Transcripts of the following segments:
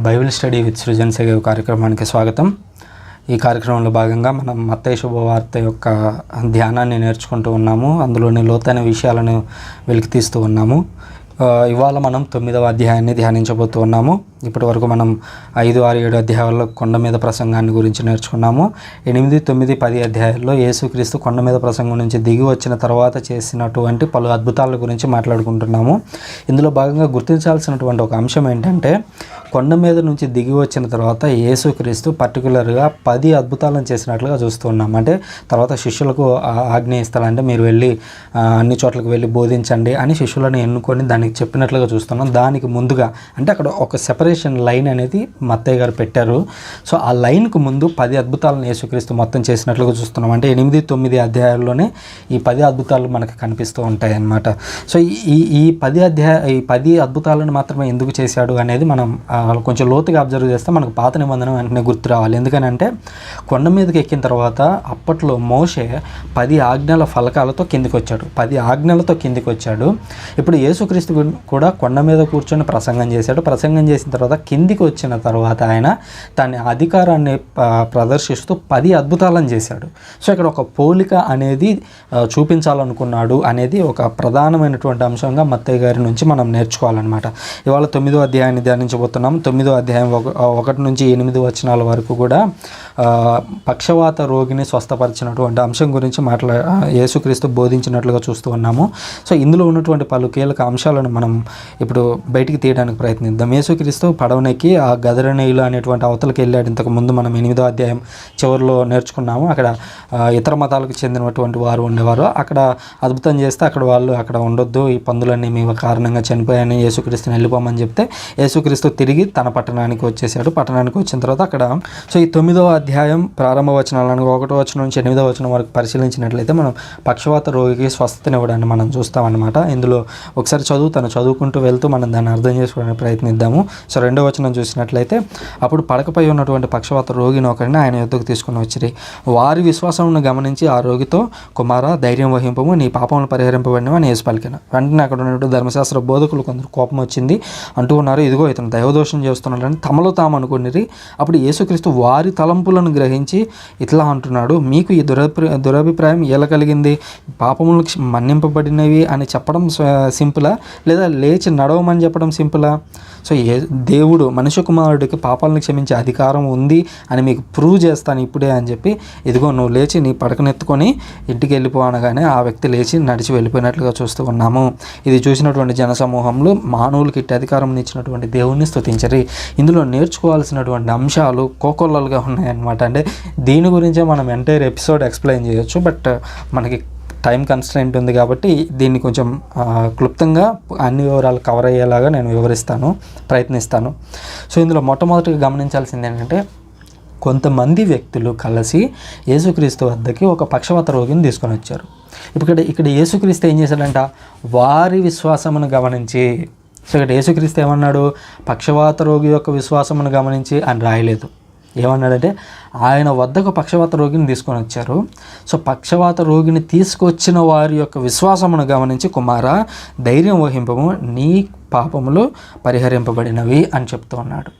Bible study with Srujan save కార్యక్రమానికి స్వాగతం. ఈ కార్యక్రమంలో భాగంగా మనం మత్తయి శుభవార్త యొక్క ధ్యానాన్ని నేర్చుకుంటూ ఉన్నాము. అందులోని లోతైన విషయాలను వెలికి తీస్తూ ఉన్నాము. ఇవాళ మనం 9వ అధ్యాయాన్ని ధ్యానించబోతూ ఉన్నాము. ఇప్పటి వరకు మనం 5, 6, 7 అధ్యాయాల్లో కొండ మీద ప్రసంగాన్ని గురించి నేర్చుకున్నాము. 8, 9, 10 అధ్యాయాల్లో యేసుక్రీస్తు కొండ మీద ప్రసంగం నుంచి దిగి వచ్చిన తర్వాత చేసినటువంటి పలు అద్భుతాల గురించి మాట్లాడుకుంటున్నాము. ఇందులో భాగంగా గుర్తించాల్సినటువంటి ఒక అంశం ఏంటంటే, కొండ మీద నుంచి దిగి వచ్చిన తర్వాత యేసుక్రీస్తు పర్టికులర్గా 10 అద్భుతాలను చేసినట్లుగా చూస్తూ ఉన్నాం. అంటే తర్వాత శిష్యులకు ఆజ్ఞ ఇస్తారంటే మీరు వెళ్ళి అన్ని చోట్లకు వెళ్ళి బోధించండి అని శిష్యులను ఎన్నుకొని దానికి చెప్పినట్లుగా చూస్తున్నాం. దానికి ముందుగా అంటే అక్కడ ఒక సెపరేషన్ లైన్ అనేది మత్తయ్య గారు పెట్టారు. సో ఆ లైన్కు ముందు 10 అద్భుతాలను యేసుక్రీస్తు మొత్తం చేసినట్లుగా చూస్తున్నాం. అంటే 8, 9 అధ్యాయాల్లోనే ఈ 10 అద్భుతాలు మనకు కనిపిస్తూ ఉంటాయి అన్నమాట. సో ఈ 10 అద్భుతాలను మాత్రమే ఎందుకు చేశాడు అనేది మనం కొంచెం లోతుగా అబ్జర్వ్ చేస్తే మనకు పాత నిబంధన వెంటనే గుర్తు రావాలి. ఎందుకనంటే కొండ మీదకి ఎక్కిన తర్వాత అప్పట్లో మోషే 10 ఆజ్ఞల ఫలకాలతో కిందికి వచ్చాడు, 10 ఆజ్ఞలతో కిందికి వచ్చాడు. ఇప్పుడు యేసుక్రీస్తు కూడా కొండ మీద కూర్చొని ప్రసంగం చేశాడు. ప్రసంగం చేసిన తర్వాత కిందికి వచ్చిన తర్వాత ఆయన తన అధికారాన్ని ప్రదర్శిస్తూ 10 అద్భుతాలను చేశాడు. సో ఇక్కడ ఒక పోలిక అనేది చూపించాలనుకున్నాడు అనేది ఒక ప్రధానమైనటువంటి అంశంగా మత్తయ్య గారి నుంచి మనం నేర్చుకోవాలన్నమాట. ఇవాళ 9వ అధ్యాయాన్ని ధ్యానించబోతున్నాం. 9వ అధ్యాయం 1 నుంచి 8 వచనాల వరకు కూడా పక్షవాత రోగిని స్వస్థపరిచినటువంటి అంశం గురించి యేసుక్రీస్తు బోధించినట్లుగా చూస్తూ ఉన్నాము. సో ఇందులో ఉన్నటువంటి పలు కీలక అంశాలను మనం ఇప్పుడు బయటికి తీయడానికి ప్రయత్నిద్దాం. యేసుక్రీస్తు పడవనెక్కి ఆ గదరనేయులు అనేటువంటి అవతలకి వెళ్ళాడు. ఇంతకు ముందు మనం 8వ అధ్యాయం చివరిలో నేర్చుకున్నాము. అక్కడ ఇతర మతాలకు చెందినటువంటి వారు ఉండేవారు. అక్కడ అద్భుతం చేస్తే అక్కడ ఉండొద్దు, ఈ పందులన్నీ మీ కారణంగా చనిపోయాయని యేసుక్రీస్తుని వెళ్ళిపోమని చెప్తే యేసుక్రీస్తు తిరిగి తన పట్టణానికి వచ్చేసాడు. పట్టణానికి వచ్చిన తర్వాత అక్కడ సో ఈ 9వ అధ్యాయం ప్రారంభ వచనాలను 1వ వచనం నుంచి 8వ వచనం వరకు పరిశీలించినట్లయితే మనం పక్షవాత రోగికి స్వస్థతనివ్వడాన్ని మనం చూస్తామన్నమాట. ఇందులో ఒకసారి చదువుకుంటూ వెళ్తూ మనం దాన్ని అర్థం చేసుకోవడానికి ప్రయత్నిద్దాము. సో 2వ వచనం చూసినట్లయితే, అప్పుడు పడకపై ఉన్నటువంటి పక్షవాత రోగిని ఒకరిని ఆయన యొద్దకు తీసుకుని వచ్చిరి. వారి విశ్వాసమును గమనించి ఆ రోగితో, కుమారా, ధైర్యం వహింపము, నీ పాపములు పరిహరింపబడినవి అని యేసు పలికెను. వెంటనే అక్కడ ఉన్నటువంటి ధర్మశాస్త్ర బోధకులు కొందరు కోపం వచ్చింది, అంటూ ఉన్నారు, ఇదిగో ఇతను దైవదోషం చేస్తున్నాడని తమలో తాము అనుకునిరి. అప్పుడు యేసుక్రీస్తు వారి తలంపులను గ్రహించి ఇట్లా అంటున్నాడు, మీకు ఈ దురభిప్రాయం ఎలా కలిగింది? పాపములు మన్నింపబడినవి అని చెప్పడం సింపులా, లేదా లేచి నడవమని చెప్పడం సింపులా? సో దేవుడు మనుష్య కుమారుడికి పాపాలను క్షమించే అధికారం ఉంది అని మీకు ప్రూవ్ చేస్తాను ఇప్పుడే అని చెప్పి, ఇదిగో నువ్వు లేచి నీ పడకనెత్తుకొని ఇంటికి వెళ్ళిపో అనగానే ఆ వ్యక్తి లేచి నడిచి వెళ్ళిపోయినట్లుగా చూస్తూ ఉన్నాము. ఇది చూసినటువంటి జనసమూహంలో మానవులకి ఇట్టి అధికారం ఇచ్చినటువంటి దేవుణ్ణి స్తుతించరి. ఇందులో నేర్చుకోవాల్సినటువంటి అంశాలు కోకొల్లలుగా ఉన్నాయన్నమాట. అంటే దీని గురించే మనం ఎంటైర్ ఎపిసోడ్ ఎక్స్ప్లెయిన్ చేయొచ్చు, బట్ మనకి టైం కన్స్ట్రెంట్ ఉంది కాబట్టి దీన్ని కొంచెం క్లుప్తంగా అన్ని వివరాలు కవర్ అయ్యేలాగా నేను ప్రయత్నిస్తాను. సో ఇందులో మొట్టమొదటిగా గమనించాల్సింది ఏంటంటే, కొంతమంది వ్యక్తులు కలిసి యేసుక్రీస్తు వద్దకి ఒక పక్షవాత రోగిని తీసుకొని వచ్చారు. ఇక్కడ యేసుక్రీస్తు ఏం చేశాడంట? వారి విశ్వాసమును గమనించి. సో ఇక్కడ యేసుక్రీస్తు ఏమన్నాడు? పక్షవాత రోగి యొక్క విశ్వాసమును గమనించి అని రాయలేదు. ఏమన్నాడంటే, ఆయన వద్దకు పక్షవాత రోగిని తీసుకొని వచ్చారు. సో పక్షవాత రోగిని తీసుకొచ్చిన వారి యొక్క విశ్వాసమును గమనించి, కుమారా, ధైర్యం వహింపము, నీ పాపములు పరిహరింపబడినవి అని చెప్తూ ఉన్నాడు.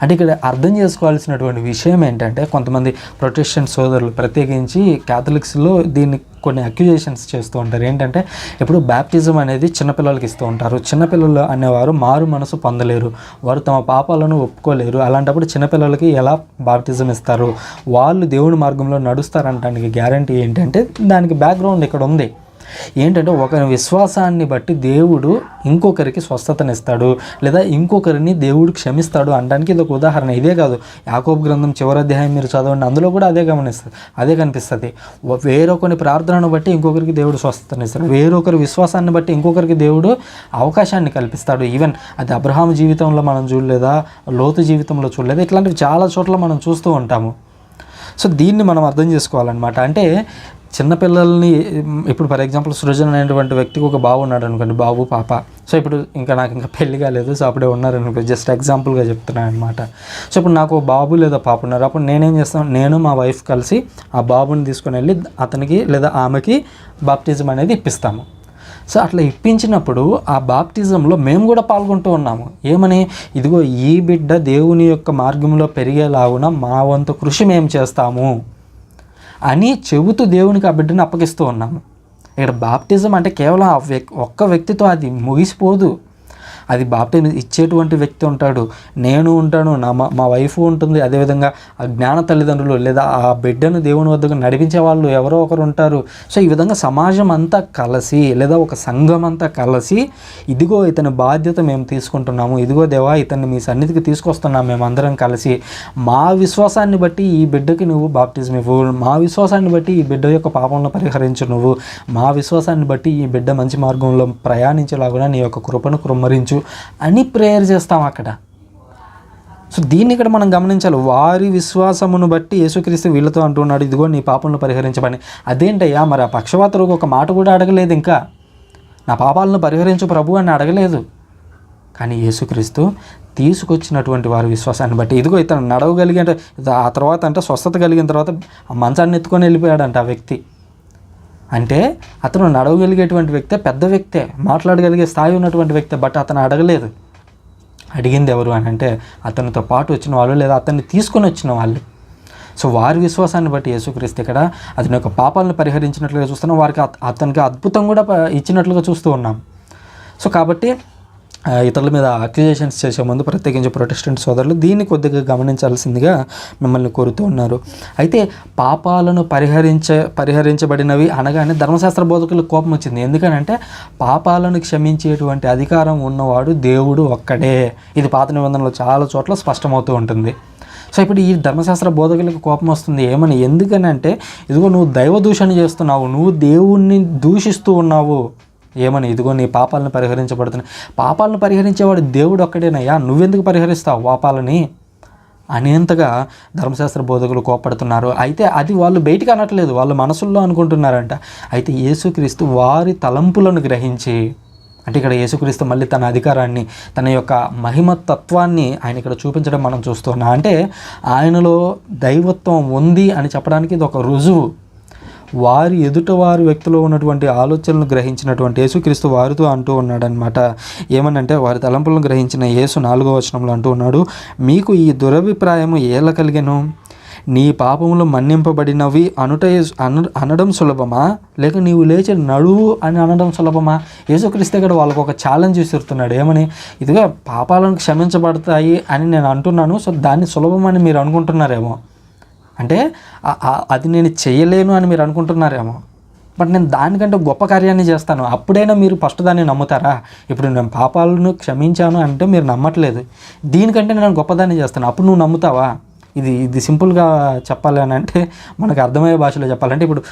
అంటే ఇక్కడ అర్థం చేసుకోవాల్సినటువంటి విషయం ఏంటంటే, కొంతమంది ప్రొటెస్టెంట్ సోదరులు ప్రత్యేకించి క్యాథలిక్స్లో దీన్ని కొన్ని అక్యూజేషన్స్ చేస్తూ ఉంటారు. ఏంటంటే, ఇప్పుడు బ్యాప్టిజం అనేది చిన్నపిల్లలకి ఇస్తూ ఉంటారు. చిన్నపిల్లలు అనేవారు మారు మనసు పొందలేరు, వారు తమ పాపాలను ఒప్పుకోలేరు. అలాంటప్పుడు చిన్నపిల్లలకి ఎలా బాప్టిజం ఇస్తారు? వాళ్ళు దేవుని మార్గంలో నడుస్తారంటానికి గ్యారంటీ ఏంటంటే, దానికి బ్యాక్గ్రౌండ్ ఇక్కడ ఉంది. ఏంటంటే, ఒకరి విశ్వాసాన్ని బట్టి దేవుడు ఇంకొకరికి స్వస్థతనిస్తాడు, లేదా ఇంకొకరిని దేవుడు క్షమిస్తాడు అనడానికి ఇది ఒక ఉదాహరణ. ఇదే కాదు, యాకోబు గ్రంథం చివరి అధ్యాయం మీరు చదవండి, అందులో కూడా అదే కనిపిస్తుంది. వేరొకరి ప్రార్థనను బట్టి ఇంకొకరికి దేవుడు స్వస్థతనిస్తాడు, వేరొకరి విశ్వాసాన్ని బట్టి ఇంకొకరికి దేవుడు అవకాశాన్ని కల్పిస్తాడు. ఈవెన్ అది అబ్రహాం జీవితంలో మనం చూడలేదా, లోతు జీవితంలో చూడలేదా? ఇట్లాంటివి చాలా చోట్ల మనం చూస్తూ ఉంటాము. సో దీన్ని మనం అర్థం చేసుకోవాలన్నమాట. అంటే చిన్నపిల్లల్ని ఇప్పుడు ఫర్ ఎగ్జాంపుల్ సృజన్ అనేటువంటి వ్యక్తికి ఒక బాబు ఉన్నాడు అనుకోండి, బాబు పాప. సో ఇప్పుడు నాకు ఇంకా పెళ్లి కాలేదు, సో అప్పుడే ఉన్నారనుకో, జస్ట్ ఎగ్జాంపుల్గా చెప్తున్నాను అనమాట. సో ఇప్పుడు నాకు బాబు లేదా పాప ఉన్నారు. అప్పుడు నేనేం చేస్తాను, నేను మా వైఫ్ కలిసి ఆ బాబుని తీసుకొని వెళ్ళి అతనికి లేదా ఆమెకి బాప్టిజం అనేది ఇప్పిస్తాము. సో అట్లా ఇప్పించినప్పుడు ఆ బాప్టిజంలో మేము కూడా పాల్గొంటూ ఉన్నాము. ఏమని, ఇదిగో ఈ బిడ్డ దేవుని యొక్క మార్గంలో పెరిగేలాగున మా వంతు కృషి మేము చేస్తాము అని చెబుతూ దేవునికి ఆ బిడ్డను అప్పగిస్తూ ఉన్నాము. ఇక్కడ బాప్టిజం అంటే కేవలం ఒక్క వ్యక్తితో అది ముగిసిపోదు. అది బాప్టిజం ఇచ్చేటువంటి వ్యక్తి ఉంటాడు, నేను ఉంటాను, మా వైఫ్ ఉంటుంది, అదేవిధంగా ఆ జ్ఞాన తల్లిదండ్రులు లేదా ఆ బిడ్డను దేవుని వద్దకు నడిపించే వాళ్ళు ఎవరో ఒకరు ఉంటారు. సో ఈ విధంగా సమాజం అంతా కలిసి లేదా ఒక సంఘం అంతా కలిసి ఇదిగో ఇతని బాధ్యత మేము తీసుకుంటున్నాము, ఇదిగో దేవా ఇతన్ని మీ సన్నిధికి తీసుకొస్తున్నాం మేమందరం కలిసి, మా విశ్వాసాన్ని బట్టి ఈ బిడ్డకి నువ్వు బాప్టిజం ఇవ్వు, మా విశ్వాసాన్ని బట్టి ఈ బిడ్డ యొక్క పాపంలో పరిహరించు నువ్వు, మా విశ్వాసాన్ని బట్టి ఈ బిడ్డ మంచి మార్గంలో ప్రయాణించేలాగా నీ యొక్క కృపను కృమ్మరించు అని ప్రేయర్ చేస్తాం అక్కడ. సో దీన్ని ఇక్కడ మనం గమనించాలి. వారి విశ్వాసమును బట్టి యేసుక్రీస్తు వీళ్ళతో అంటున్నాడు, ఇదిగో నీ పాపలను పరిహరించమని. అదేంటయ్యా, మరి ఆ పక్షవాతులకు ఒక మాట కూడా అడగలేదు, ఇంకా నా పాపాలను పరిహరించు ప్రభు అని అడగలేదు. కానీ యేసుక్రీస్తు తీసుకొచ్చినటువంటి వారి విశ్వాసాన్ని బట్టి, ఇదిగో ఇతను నడవగలిగే, ఆ తర్వాత అంటే స్వస్థత కలిగిన తర్వాత ఆ మంచాన్ని ఎత్తుకొని వెళ్ళిపోయాడంట ఆ వ్యక్తి. అంటే అతను నడవగలిగేటువంటి వ్యక్తే, పెద్ద వ్యక్తే, మాట్లాడగలిగే స్థాయి ఉన్నటువంటి వ్యక్తే. బట్ అతను అడగలేదు. అడిగింది ఎవరు అని అంటే అతనితో పాటు వచ్చిన వాళ్ళు లేదా అతన్ని తీసుకొని వచ్చిన వాళ్ళు. సో వారి విశ్వాసాన్ని బట్టి యేసుక్రీస్తు ఇక్కడ అతని యొక్క పాపాలను పరిహరించినట్లుగా చూస్తున్నాం, వారికి అతనికి అద్భుతం కూడా ఇచ్చినట్లుగా చూస్తూ ఉన్నాం. సో కాబట్టి ఇతరుల మీద అక్యూజేషన్స్ చేసే ముందు ప్రత్యేకించి ప్రొటెస్టెంట్ సోదరులు దీన్ని కొద్దిగా గమనించాల్సిందిగా మిమ్మల్ని కోరుతూ ఉన్నారు. అయితే పాపాలను పరిహరించబడినవి అనగానే ధర్మశాస్త్ర బోధకులకు కోపం వచ్చింది. ఎందుకనంటే పాపాలను క్షమించేటువంటి అధికారం ఉన్నవాడు దేవుడు ఒక్కడే. ఇది పాత నిబంధనలో చాలా చోట్ల స్పష్టమవుతూ ఉంటుంది. సో ఇప్పుడు ఈ ధర్మశాస్త్ర బోధకులకు కోపం వస్తుంది. ఏమని, ఎందుకనంటే ఇదిగో నువ్వు దైవ దూషణ చేస్తున్నావు, నువ్వు దేవుణ్ణి దూషిస్తూ ఉన్నావు. ఏమని, ఇదిగో నీ పాపాలను పరిహరించబడుతున్నాయి. పాపాలను పరిహరించేవాడు దేవుడు ఒక్కడేనయ్యా, నువ్వెందుకు పరిహరిస్తావు పాపాలని అనేంతగా ధర్మశాస్త్ర బోధకులు కోపడుతున్నారు. అయితే అది వాళ్ళు బయటికి అనట్లేదు, వాళ్ళ మనసుల్లో అనుకుంటున్నారంట. అయితే యేసుక్రీస్తు వారి తలంపులను గ్రహించి, అంటే ఇక్కడ యేసుక్రీస్తు మళ్ళీ తన అధికారాన్ని, తన యొక్క మహిమతత్వాన్ని ఆయన ఇక్కడ చూపించడం మనం చూస్తున్నాం. అంటే ఆయనలో దైవత్వం ఉంది అని చెప్పడానికి ఇది ఒక రుజువు. వారి ఎదుటవారి వ్యక్తిలో ఉన్నటువంటి ఆలోచనలను గ్రహించినటువంటి యేసుక్రీస్తు వారితో అంటూ ఉన్నాడనమాట. ఏమనంటే వారి తలంపులను గ్రహించిన యేసు 4వ వచనంలో అంటూ ఉన్నాడు, మీకు ఈ దురభిప్రాయము ఏల కలిగెను, నీ పాపములు మన్నింపబడినవి అనడం సులభమా, లేక నీవు లేచి నడువు అని అనడం సులభమా? యేసుక్రీస్తు ఇక్కడ వాళ్ళకు ఒక ఛాలెంజ్ విసురుతున్నాడు. ఏమని, ఇదిగా పాపాలను క్షమించబడతాయి అని నేను అంటున్నాను, సో దాన్ని సులభమని మీరు అనుకుంటున్నారేమో, అంటే అది నేను చేయలేను అని మీరు అనుకుంటున్నారేమో, బట్ నేను దానికంటే గొప్ప కార్యాన్ని చేస్తాను, అప్పుడైనా మీరు ఫస్ట్ దాన్ని నమ్ముతారా? ఇప్పుడు నేను పాపాలను క్షమించాను అంటే మీరు నమ్మట్లేదు, దీనికంటే నేను గొప్పదాన్ని చేస్తాను, అప్పుడు నువ్వు నమ్ముతావా? ఇది సింపుల్గా చెప్పాలి అని అంటే, మనకు అర్థమయ్యే భాషలో చెప్పాలంటే, ఇప్పుడు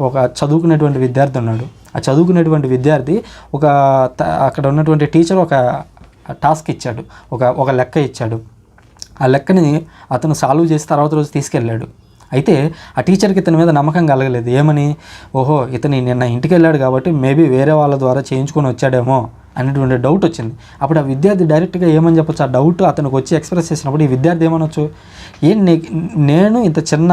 ఒక చదువుకునేటువంటి విద్యార్థి ఉన్నాడు. ఆ చదువుకునేటువంటి విద్యార్థి అక్కడ ఉన్నటువంటి టీచర్ ఒక టాస్క్ ఇచ్చాడు, ఒక లెక్క ఇచ్చాడు. ఆ లెక్కని అతను సాల్వ్ చేసి తర్వాత రోజు తీసుకెళ్ళాడు. అయితే ఆ టీచర్కి ఇతని మీద నమ్మకం కలగలేదు. ఏమని, ఓహో ఇతని నిన్న ఇంటికి వెళ్ళాడు కాబట్టి మేబీ వేరే వాళ్ళ ద్వారా చేయించుకొని వచ్చాడేమో అనేటువంటి డౌట్ వచ్చింది. అప్పుడు ఆ విద్యార్థి డైరెక్ట్గా ఏమని చెప్పొచ్చు, ఆ డౌట్ అతనికి వచ్చి ఎక్స్ప్రెస్ చేసినప్పుడు ఈ విద్యార్థి ఏమనొచ్చు, నేను ఇంత చిన్న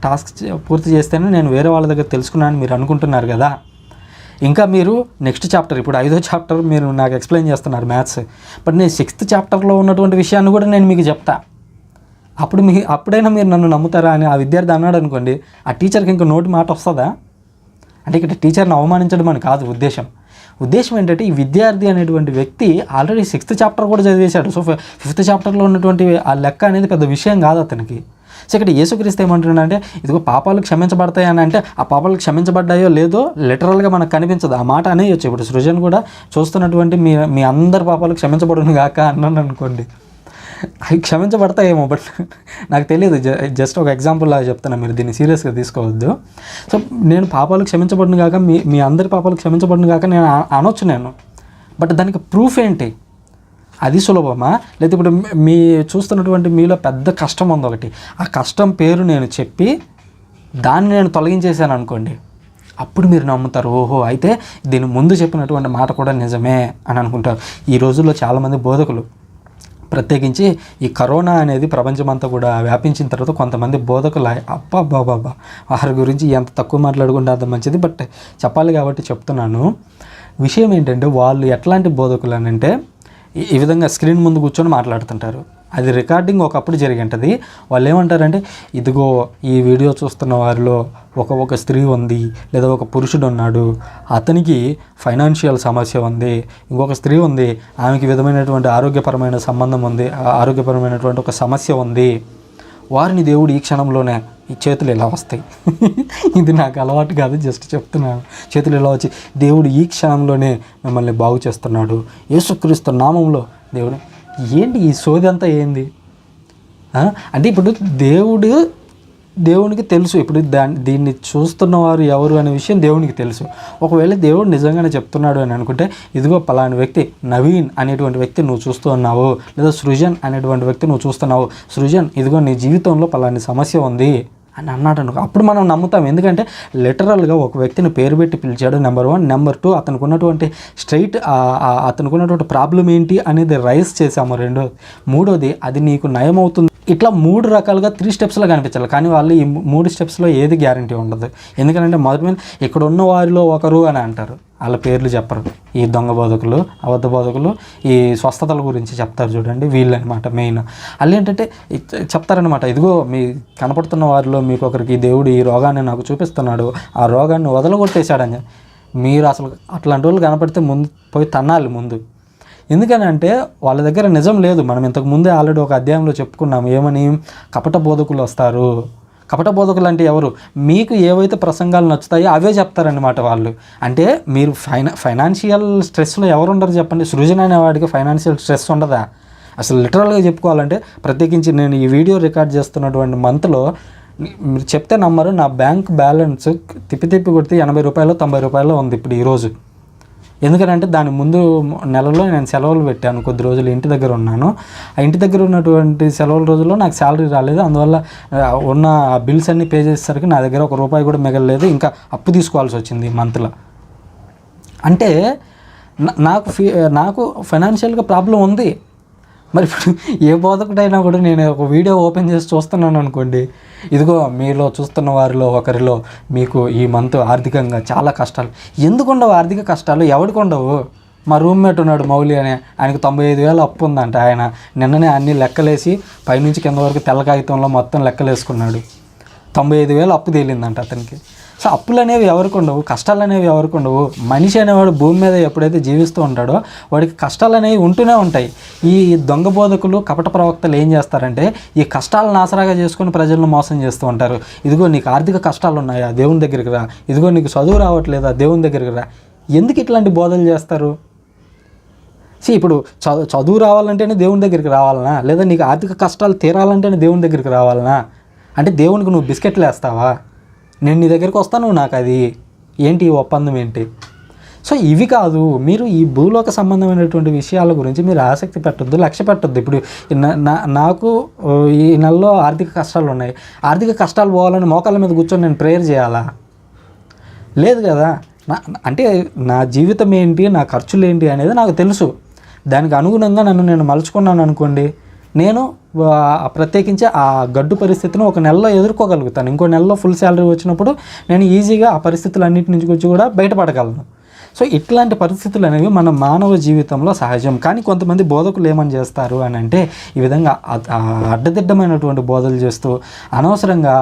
టాస్క్ పూర్తి చేస్తేనే నేను వేరే వాళ్ళ దగ్గర తెలుసుకున్నాను మీరు అనుకుంటున్నారు కదా, ఇంకా మీరు నెక్స్ట్ చాప్టర్, ఇప్పుడు 5వ చాప్టర్ మీరు నాకు ఎక్స్ప్లెయిన్ చేస్తున్నారు మ్యాథ్స్, బట్ నేను 6th చాప్టర్లో ఉన్నటువంటి విషయాన్ని కూడా నేను మీకు చెప్తా, అప్పుడైనా మీరు నన్ను నమ్ముతారా అని ఆ విద్యార్థి అన్నాడు అనుకోండి, ఆ టీచర్కి ఇంకా నోటి మాట వస్తుందా? అంటే ఇక్కడ టీచర్ని అవమానించడం అని కాదు ఉద్దేశం ఏంటంటే, ఈ విద్యార్థి అనేటువంటి వ్యక్తి ఆల్రెడీ 6th చాప్టర్ కూడా చదివేశాడు. సో 5th చాప్టర్లో ఉన్నటువంటి ఆ లెక్క అనేది పెద్ద విషయం కాదు అతనికి. సో ఇక్కడ యేసుక్రీస్తు ఏమంటున్నాడంటే, ఇదిగో పాపాలు క్షమించబడతాయి అని అంటే, ఆ పాపాలు క్షమించబడ్డాయో లేదో లిటరల్గా మనకు కనిపించదు, ఆ మాట అనేయచ్చు. ఇప్పుడు సృజన్ కూడా చూస్తున్నటువంటి మీ అందరి పాపాలు క్షమించబడును గాక అన్నాను అనుకోండి, అవి క్షమించబడతాయేమో, బట్ నాకు తెలియదు, జస్ట్ ఒక ఎగ్జాంపుల్ లాగా చెప్తాను, మీరు దీన్ని సీరియస్గా తీసుకోవద్దు. సో నేను పాపాలు క్షమించబడును గాక, మీ అందరి పాపాలు క్షమించబడును గాక నేను అనొచ్చు నేను, బట్ దానికి ప్రూఫ్ ఏంటి? అది సులభమా? లేకపోతే ఇప్పుడు మీ చూస్తున్నటువంటి మీలో పెద్ద కష్టం ఉంది ఒకటి, ఆ కష్టం పేరు నేను చెప్పి దాన్ని నేను తొలగించేశాను అనుకోండి, అప్పుడు మీరు నమ్ముతారు, ఓహో అయితే దీని ముందు చెప్పినటువంటి మాట కూడా నిజమే అని అనుకుంటారు. ఈ రోజుల్లో చాలామంది బోధకులు, ప్రత్యేకించి ఈ కరోనా అనేది ప్రపంచమంతా కూడా వ్యాపించిన తర్వాత కొంతమంది బోధకులు అబ్బాబ్బాబ్బా వారి గురించి ఎంత తక్కువ మాట్లాడుకుంటే అంత మంచిది, బట్ చెప్పాలి కాబట్టి చెప్తున్నాను. విషయం ఏంటంటే వాళ్ళు ఎట్లాంటి బోధకులు అని అంటే ఈ విధంగా స్క్రీన్ ముందు కూర్చొని మాట్లాడుతుంటారు. అది రికార్డింగ్ ఒకప్పుడు జరిగింటుంది. వాళ్ళు ఏమంటారంటే, ఇదిగో ఈ వీడియో చూస్తున్న వారిలో ఒక స్త్రీ ఉంది, లేదా ఒక పురుషుడు ఉన్నాడు, అతనికి ఫైనాన్షియల్ సమస్య ఉంది, ఇంకొక స్త్రీ ఉంది, ఆమెకి విధమైనటువంటి ఆరోగ్యపరమైన సంబంధం ఉంది, ఆరోగ్యపరమైనటువంటి ఒక సమస్య ఉంది, వారిని దేవుడు ఈ క్షణంలోనే ఈ చేతులు ఇలా వస్తాయి. ఇది నాకు అలవాటు కాదు, జస్ట్ చెప్తున్నాను. చేతులు ఇలా వచ్చి దేవుడు ఈ క్షణంలోనే మిమ్మల్ని బాగు చేస్తున్నాడు యేసుక్రీస్తు నామంలో. దేవుడు ఏంటి ఈ సోది అంతా ఏంది అంటే, ఇప్పుడు దేవునికి తెలుసు, ఇప్పుడు దీన్ని చూస్తున్నవారు ఎవరు అనే విషయం దేవునికి తెలుసు. ఒకవేళ దేవుడు నిజంగానే చెప్తున్నాడు అని అనుకుంటే, ఇదిగో పలాని వ్యక్తి నవీన్ అనేటువంటి వ్యక్తి నువ్వు చూస్తూ ఉన్నావు, లేదా సృజన్ అనేటువంటి వ్యక్తి నువ్వు చూస్తున్నావు, సృజన్ ఇదిగో నీ జీవితంలో పలాని సమస్య ఉంది అని అన్నాడు అనుకో, అప్పుడు మనం నమ్ముతాం. ఎందుకంటే లిటరల్గా ఒక వ్యక్తిని పేరు పెట్టి పిలిచాడు, నెంబర్ 1. నెంబర్ 2, అతనికి ఉన్నటువంటి అతనికి ఉన్నటువంటి ప్రాబ్లం ఏంటి అనేది రైజ్ చేసాము. 3వది అది నీకు నయం అవుతుంది. ఇట్లా 3 రకాలుగా 3 స్టెప్స్లో కనిపించాలి. కానీ వాళ్ళు ఈ 3 స్టెప్స్లో ఏది గ్యారంటీ ఉండదు. ఎందుకంటే మొదటి ఇక్కడ ఉన్న వారిలో ఒకరు అని అంటారు, వాళ్ళ పేర్లు చెప్పరు. ఈ దొంగ బోధకులు, అబద్ధ బోధకులు, ఈ స్వస్థతల గురించి చెప్తారు చూడండి, వీళ్ళు అనమాట మెయిన్. వాళ్ళు ఏంటంటే చెప్తారనమాట, ఇదిగో మీ కనపడుతున్న వారిలో మీకు ఒకరికి దేవుడు ఈ రోగాన్ని నాకు చూపిస్తున్నాడు, ఆ రోగాన్ని వదలగొట్టేశాడని. మీరు అసలు అట్లాంటి వాళ్ళు కనపడితే ముందు పోయి తన్నాలి ముందు. ఎందుకనంటే వాళ్ళ దగ్గర నిజం లేదు. మనం ఇంతకు ముందే ఆల్రెడీ ఒక అధ్యాయంలో చెప్పుకున్నాము, ఏమని? కపట బోధకులు వస్తారు. కపట బోధకులు అంటే ఎవరు? మీకు ఏవైతే ప్రసంగాలు నచ్చుతాయో అవే చెప్తారనమాట వాళ్ళు. అంటే మీరు ఫైనాన్షియల్ స్ట్రెస్లో ఎవరు ఉండరు చెప్పండి? సృజన అనేవాడికి ఫైనాన్షియల్ స్ట్రెస్ ఉండదా? అసలు లిటరల్గా చెప్పుకోవాలంటే, ప్రత్యేకించి నేను ఈ వీడియో రికార్డ్ చేస్తున్నటువంటి మంత్లో మీరు చెప్తే నమ్మరు, నా బ్యాంక్ బ్యాలెన్స్ తిప్పి కొడితే 80 రూపాయలు 90 రూపాయలు ఉంది ఇప్పుడు ఈరోజు. ఎందుకంటే దాని ముందు నెలలో నేను సెలవులు పెట్టాను, కొద్ది రోజులు ఇంటి దగ్గర ఉన్నాను. ఆ ఇంటి దగ్గర ఉన్నటువంటి సెలవుల రోజుల్లో నాకు శాలరీ రాలేదు. అందువల్ల ఉన్న బిల్స్ అన్నీ పే చేసేసరికి నా దగ్గర ₹1 కూడా మిగలలేదు. ఇంకా అప్పు తీసుకోవాల్సి వచ్చింది మంత్లో. అంటే నాకు ఫైనాన్షియల్గా ప్రాబ్లం ఉంది. మరి ఇప్పుడు ఏ బోధకుడైనా కూడా నేను ఒక వీడియో ఓపెన్ చేసి చూస్తున్నాను అనుకోండి, ఇదిగో మీలో చూస్తున్న వారిలో ఒకరిలో మీకు ఈ మంత్ ఆర్థికంగా చాలా కష్టాలు. ఎందుకు ఉండవు ఆర్థిక కష్టాలు? ఎవరికి ఉండవు? మా రూమ్మేట్ ఉన్నాడు మౌలి అని, ఆయనకు 95,000 అప్పు ఉందంట. ఆయన నిన్ననే అన్ని లెక్కలేసి పైనుంచి కింద వరకు తెల్ల కాగితంలో మొత్తం లెక్కలేసుకున్నాడు. 95,000 అప్పు తేలిందంట అతనికి. సో అప్పులు అనేవి ఎవరికి ఉండవు, కష్టాలు అనేవి ఎవరికి ఉండవు. మనిషి అనేవాడు భూమి మీద ఎప్పుడైతే జీవిస్తూ ఉంటాడో వాడికి కష్టాలు అనేవి ఉంటూనే ఉంటాయి. ఈ దొంగ బోధకులు, కపట ప్రవక్తలు ఏం చేస్తారంటే, ఈ కష్టాలను ఆసరాగా చేసుకుని ప్రజలను మోసం చేస్తూ ఉంటారు. ఇదిగో నీకు ఆర్థిక కష్టాలు ఉన్నాయా, దేవుని దగ్గరికి రా. ఇదిగో నీకు చదువు రావట్లేదా, దేవుని దగ్గరికి రా. ఎందుకు ఇట్లాంటి బోధలు చేస్తారు? ఇప్పుడు చదువు రావాలంటేనే దేవుని దగ్గరికి రావాలనా? లేదా నీకు ఆర్థిక కష్టాలు తీరాలంటేనే దేవుని దగ్గరికి రావాలనా? అంటే దేవునికి నువ్వు బిస్కెట్లు వేస్తావా? నేను నీ దగ్గరికి వస్తాను, నువ్వు నాకు అది ఏంటి, ఈ ఒప్పందం ఏంటి? సో ఇవి కాదు, మీరు ఈ భూలోక సంబంధమైనటువంటి విషయాల గురించి మీరు ఆసక్తి పెట్టొద్దు, లక్ష్య పెట్టొద్దు. ఇప్పుడు నాకు ఈ నెలలో ఆర్థిక కష్టాలు ఉన్నాయి. ఆర్థిక కష్టాలు పోవాలని మోకాళ్ళ మీద కూర్చొని నేను ప్రేయర్ చేయాలా? లేదు కదా. అంటే నా జీవితం ఏంటి, నా ఖర్చులు ఏంటి అనేది నాకు తెలుసు. దానికి అనుగుణంగా నేను మలుచుకున్నాను అనుకోండి, నేను ప్రత్యేకించి ఆ గడ్డు పరిస్థితిని ఒక నెలలో ఎదుర్కోగలుగుతాను. ఇంకో నెలలో ఫుల్ శాలరీ వచ్చినప్పుడు నేను ఈజీగా ఆ పరిస్థితులన్నిటి నుంచి కూడా బయటపడగలను. సో ఇట్లాంటి పరిస్థితులు అనేవి మన మానవ జీవితంలో సహజం. కానీ కొంతమంది బోధకులు ఏమని చేస్తారు అని అంటే, ఈ విధంగా అడ్డదిడ్డమైనటువంటి బోధలు చేస్తూ అనవసరంగా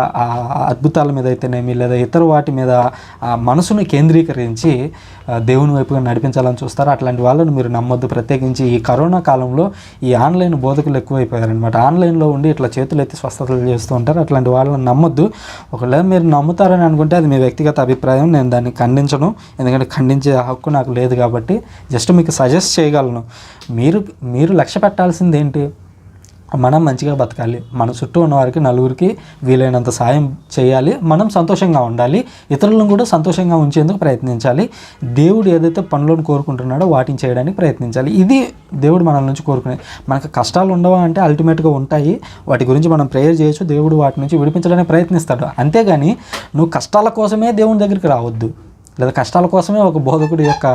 అద్భుతాల మీద అయితేనేమి, లేదా ఇతర వాటి మీద మనసును కేంద్రీకరించి దేవుని వైపుగా నడిపించాలని చూస్తారు. అట్లాంటి వాళ్ళని మీరు నమ్మొద్దు. ప్రత్యేకించి ఈ కరోనా కాలంలో ఈ ఆన్లైన్ బోధకులు ఎక్కువైపోయారనమాట. ఆన్లైన్లో ఉండి ఇట్లా చేతులు ఎత్తి స్వస్థతలు చేస్తూ ఉంటారు. అట్లాంటి వాళ్ళని నమ్మొద్దు. ఒకవేళ మీరు నమ్ముతారని అనుకుంటే అది మీ వ్యక్తిగత అభిప్రాయం, నేను దాన్ని ఖండించను. ఎందుకంటే ఖండించే హక్కు నాకు లేదు కాబట్టి జస్ట్ మీకు సజెస్ట్ చేయగలను. మీరు లక్ష్య పెట్టాల్సింది ఏంటి? మనం మంచిగా బతకాలి, మన చుట్టూ ఉన్న వారికి నలుగురికి వీలైనంత సాయం చేయాలి, మనం సంతోషంగా ఉండాలి, ఇతరులను కూడా సంతోషంగా ఉంచేందుకు ప్రయత్నించాలి. దేవుడు ఏదైతే పనులను కోరుకుంటున్నాడో వాటిని చేయడానికి ప్రయత్నించాలి. ఇది దేవుడు మన నుంచి కోరుకునేది. మనకు కష్టాలు ఉండవా అంటే అల్టిమేట్గా ఉంటాయి. వాటి గురించి మనం ప్రేయర్ చేయొచ్చు, దేవుడు వాటి నుంచి విడిపించడానికి ప్రయత్నిస్తాడు. అంతేగాని నువ్వు కష్టాల కోసమే దేవుని దగ్గరికి రావద్దు, లేదా కష్టాల కోసమే ఒక బోధకుడి యొక్క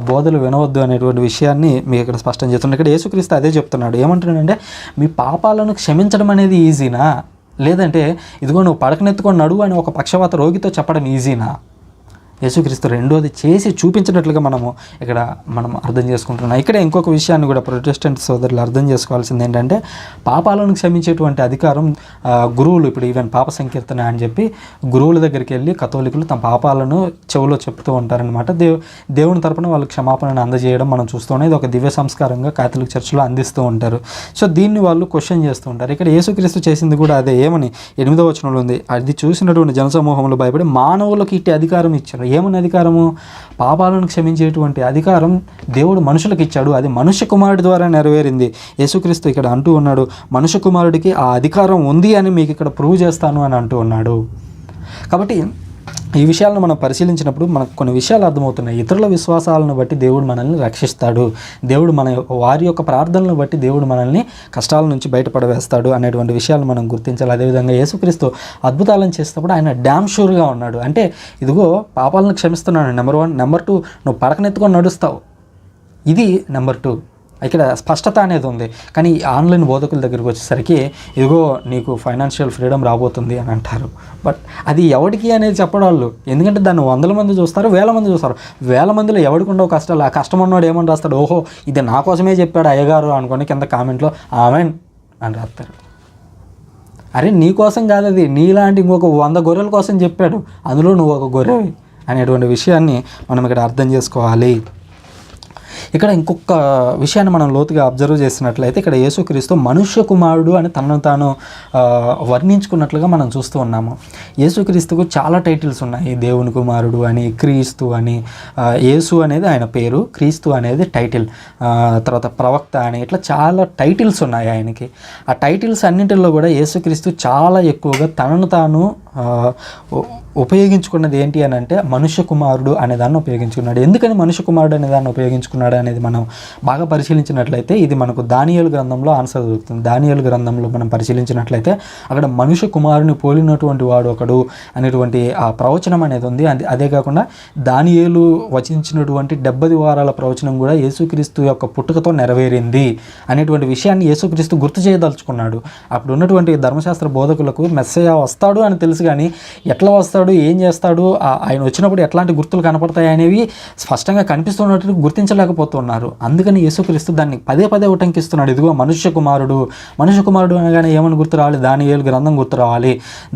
బోధలు వినవద్దు అనేటువంటి విషయాన్ని మీకు ఇక్కడ స్పష్టం చేస్తున్నాడు. ఇక్కడ యేసుక్రీస్తు అదే చెప్తున్నాడు. ఏమంటున్నాడంటే, మీ పాపాలను క్షమించడం అనేది ఈజీనా, లేదంటే ఇదిగో నువ్వు పడకనెత్తుకొని నడువు అని ఒక పక్షవాత రోగితో చెప్పడం ఈజీనా? యేసుక్రీస్తు రెండోది చేసి చూపించినట్లుగా మనం అర్థం చేసుకుంటున్నాం. ఇక్కడ ఇంకొక విషయాన్ని కూడా ప్రొటెస్టెంట్ సోదరులు అర్థం చేసుకోవాల్సింది ఏంటంటే, పాపాలను క్షమించేటువంటి అధికారం గురువులు, ఇప్పుడు ఈవెన్ పాప సంకీర్తన అని చెప్పి గురువుల దగ్గరికి వెళ్ళి కథోలికులు తమ పాపాలను చెవులో చెప్తూ ఉంటారనమాట. దేవుని తరపున వాళ్ళు క్షమాపణను అందజేయడం మనం చూస్తున్నాం. ఇది ఒక దివ్య సంస్కారంగా కాథలిక్ చర్చిలో అందిస్తూ ఉంటారు. సో దీన్ని వాళ్ళు క్వశ్చన్ చేస్తూ ఉంటారు. ఇక్కడ యేసుక్రీస్తు చేసింది కూడా అదే. ఏమని 8వ వచనంలో ఉంది, అది చూసినటువంటి జనసమూహంలో భయపడి మానవులకు ఇట్టి అధికారం ఇచ్చారు. ఏమని అధికారము? పాపాలను క్షమించేటువంటి అధికారం దేవుడు మనుషులకు ఇచ్చాడు. అది మనుష్య కుమారుడి ద్వారా నెరవేరింది. యేసుక్రీస్తు ఇక్కడ అంటూ ఉన్నాడు, మనుష్య కుమారుడికి ఆ అధికారం ఉంది అని మీకు ఇక్కడ ప్రూవ్ చేస్తాను అని అంటూ ఉన్నాడు. కాబట్టి ఈ విషయాలను మనం పరిశీలించినప్పుడు మనకు కొన్ని విషయాలు అర్థమవుతున్నాయి. ఇతరుల విశ్వాసాలను బట్టి దేవుడు మనల్ని రక్షిస్తాడు. దేవుడు వారి యొక్క ప్రార్థనలను బట్టి దేవుడు మనల్ని కష్టాల నుంచి బయటపడవేస్తాడు అనేటువంటి విషయాలు మనం గుర్తించాలి. అదేవిధంగా యేసుక్రీస్తు అద్భుతాలను చేసేటప్పుడు ఆయన డ్యామ్ షూర్గా ఉన్నాడు. అంటే ఇదిగో పాపాలను క్షమిస్తున్నాడు, నెంబర్ 1. నెంబర్ 2, నువ్వు పడకనెత్తుకొని నడుస్తావు, ఇది నెంబర్ 2. ఇక్కడ స్పష్టత అనేది ఉంది. కానీ ఆన్లైన్ బోధకుల దగ్గరికి వచ్చేసరికి ఇదిగో నీకు ఫైనాన్షియల్ ఫ్రీడమ్ రాబోతుంది అని అంటారు. బట్ అది ఎవరికి అనేది చెప్పడం వాళ్ళు, ఎందుకంటే దాన్ని 100 మంది చూస్తారు, 1000 మంది చూస్తారు. 1000 మందిలో ఎవరికి ఉండవు కష్టాలు. ఆ కష్టం ఉన్నవాడు ఏమని రాస్తాడు, ఓహో ఇది నా కోసమే చెప్పాడు అయ్యగారు అనుకోని కింద కామెంట్లో ఆమెన్ అని రాస్తారు. అరే నీ కోసం కాదు, అది నీలాంటి ఇంకొక 100 గొర్రెల కోసం చెప్పాడు, అందులో నువ్వు ఒక గొర్రెవి అనేటువంటి విషయాన్ని మనం ఇక్కడ అర్థం చేసుకోవాలి. ఇక్కడ ఇంకొక విషయాన్ని మనం లోతుగా అబ్జర్వ్ చేసినట్లయితే, ఇక్కడ యేసుక్రీస్తు మనుష్య కుమారుడు అని తనను తాను వర్ణించుకున్నట్లుగా మనం చూస్తూ ఉన్నాము. యేసుక్రీస్తుకు చాలా టైటిల్స్ ఉన్నాయి. దేవుని కుమారుడు అని, క్రీస్తు అని, యేసు అనేది ఆయన పేరు, క్రీస్తు అనేది టైటిల్, తర్వాత ప్రవక్త అని, ఇట్లా చాలా టైటిల్స్ ఉన్నాయి ఆయనకి. ఆ టైటిల్స్ అన్నింటిలో కూడా యేసుక్రీస్తు చాలా ఎక్కువగా తనను తాను ఉపయోగించుకున్నది ఏంటి అని అంటే మనుష్య కుమారుడు అనే దాన్ని ఉపయోగించుకున్నాడు. ఎందుకని మనుష్య కుమారుడు అనే దాన్ని ఉపయోగించుకున్నాడు అనేది మనం బాగా పరిశీలించినట్లయితే ఇది మనకు దానియేలు గ్రంథంలో ఆన్సర్ దొరుకుతుంది. దానియేలు గ్రంథంలో మనం పరిశీలించినట్లయితే అక్కడ మనుష్య కుమారుని పోలినటువంటి వాడు ఒకడు అనేటువంటి ఆ ప్రవచనం అనేది ఉంది. అదే కాకుండా దానియేలు వచించినటువంటి 70 వారాల ప్రవచనం కూడా యేసుక్రీస్తు యొక్క పుట్టుకతో నెరవేరింది అనేటువంటి విషయాన్ని యేసుక్రీస్తు గుర్తు చేయదలుచుకున్నాడు. అప్పుడు ఉన్నటువంటి ధర్మశాస్త్ర బోధకులకు మెస్సయ్య వస్తాడు అని తెలుసు, కానీ ఎట్లా వస్తాడు, ఏం చేస్తాడు, ఆయన వచ్చినప్పుడు ఎట్లాంటి గుర్తులు కనపడతాయి అనేవి స్పష్టంగా కనిపిస్తున్నట్టు గుర్తించలేకపోతున్నారు. అందుకని యేసుక్రీస్తు దాన్ని పదే ఉటంకిస్తున్నాడు. ఇదిగో మనుష్య కుమారుడు అనగానే ఏమని గుర్తు రావాలి? దానియేలు గ్రంథం గుర్తు రావాలి.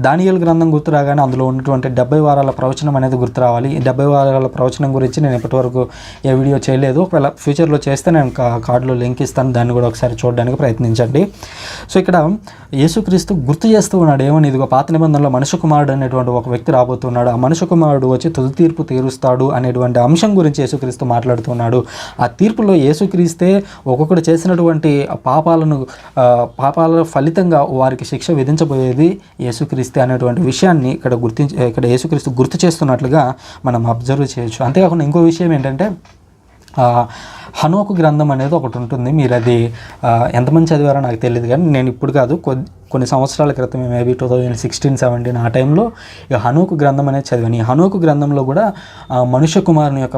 దానియేలు గ్రంథం గుర్తు రాగానే అందులో ఉన్నటువంటి 70 వారాల ప్రవచనం అనేది గుర్తు రావాలి. ఈ 70 వారాల ప్రవచనం గురించి నేను ఇప్పటివరకు ఏ వీడియో చేయలేదు. ఒకవేళ ఫ్యూచర్లో చేస్తే నేను కార్డులో లింక్ ఇస్తాను, దాన్ని కూడా ఒకసారి చూడడానికి ప్రయత్నించండి. సో ఇక్కడ యేసుక్రీస్తు గుర్తు చేస్తూ ఉన్నాడు ఏమని, ఇదిగో పాత నిబంధనలో మనుష్య కుమారుడు అనేటువంటి ఒక వ్యక్తి రాబోతున్నాడు, ఆ మనుష్య కుమారుడు వచ్చి తుది తీర్పు తీరుస్తాడు అనేటువంటి అంశం గురించి యేసుక్రీస్తు మాట్లాడుతున్నాడు. ఆ తీర్పులో యేసుక్రీస్తే ఒక్కొక్కడు చేసినటువంటి పాపాల ఫలితంగా వారికి శిక్ష విధించబోయేది యేసుక్రీస్తే అనేటువంటి విషయాన్ని ఇక్కడ యేసుక్రీస్తు గుర్తు చేస్తున్నట్లుగా మనం అబ్జర్వ్ చేయొచ్చు. అంతేకాకుండా ఇంకో విషయం ఏంటంటే, హనోకు గ్రంథం అనేది ఒకటి ఉంటుంది. మీరు అది ఎంతమంది చదివారో నాకు తెలియదు, కానీ నేను ఇప్పుడు కాదు కొన్ని సంవత్సరాల క్రితమే, మేబీ 2016-17 ఆ టైంలో ఈ హనోకు గ్రంథం అనేది చదివాను. ఈ హనోకు గ్రంథంలో కూడా మనుష్య కుమారుని యొక్క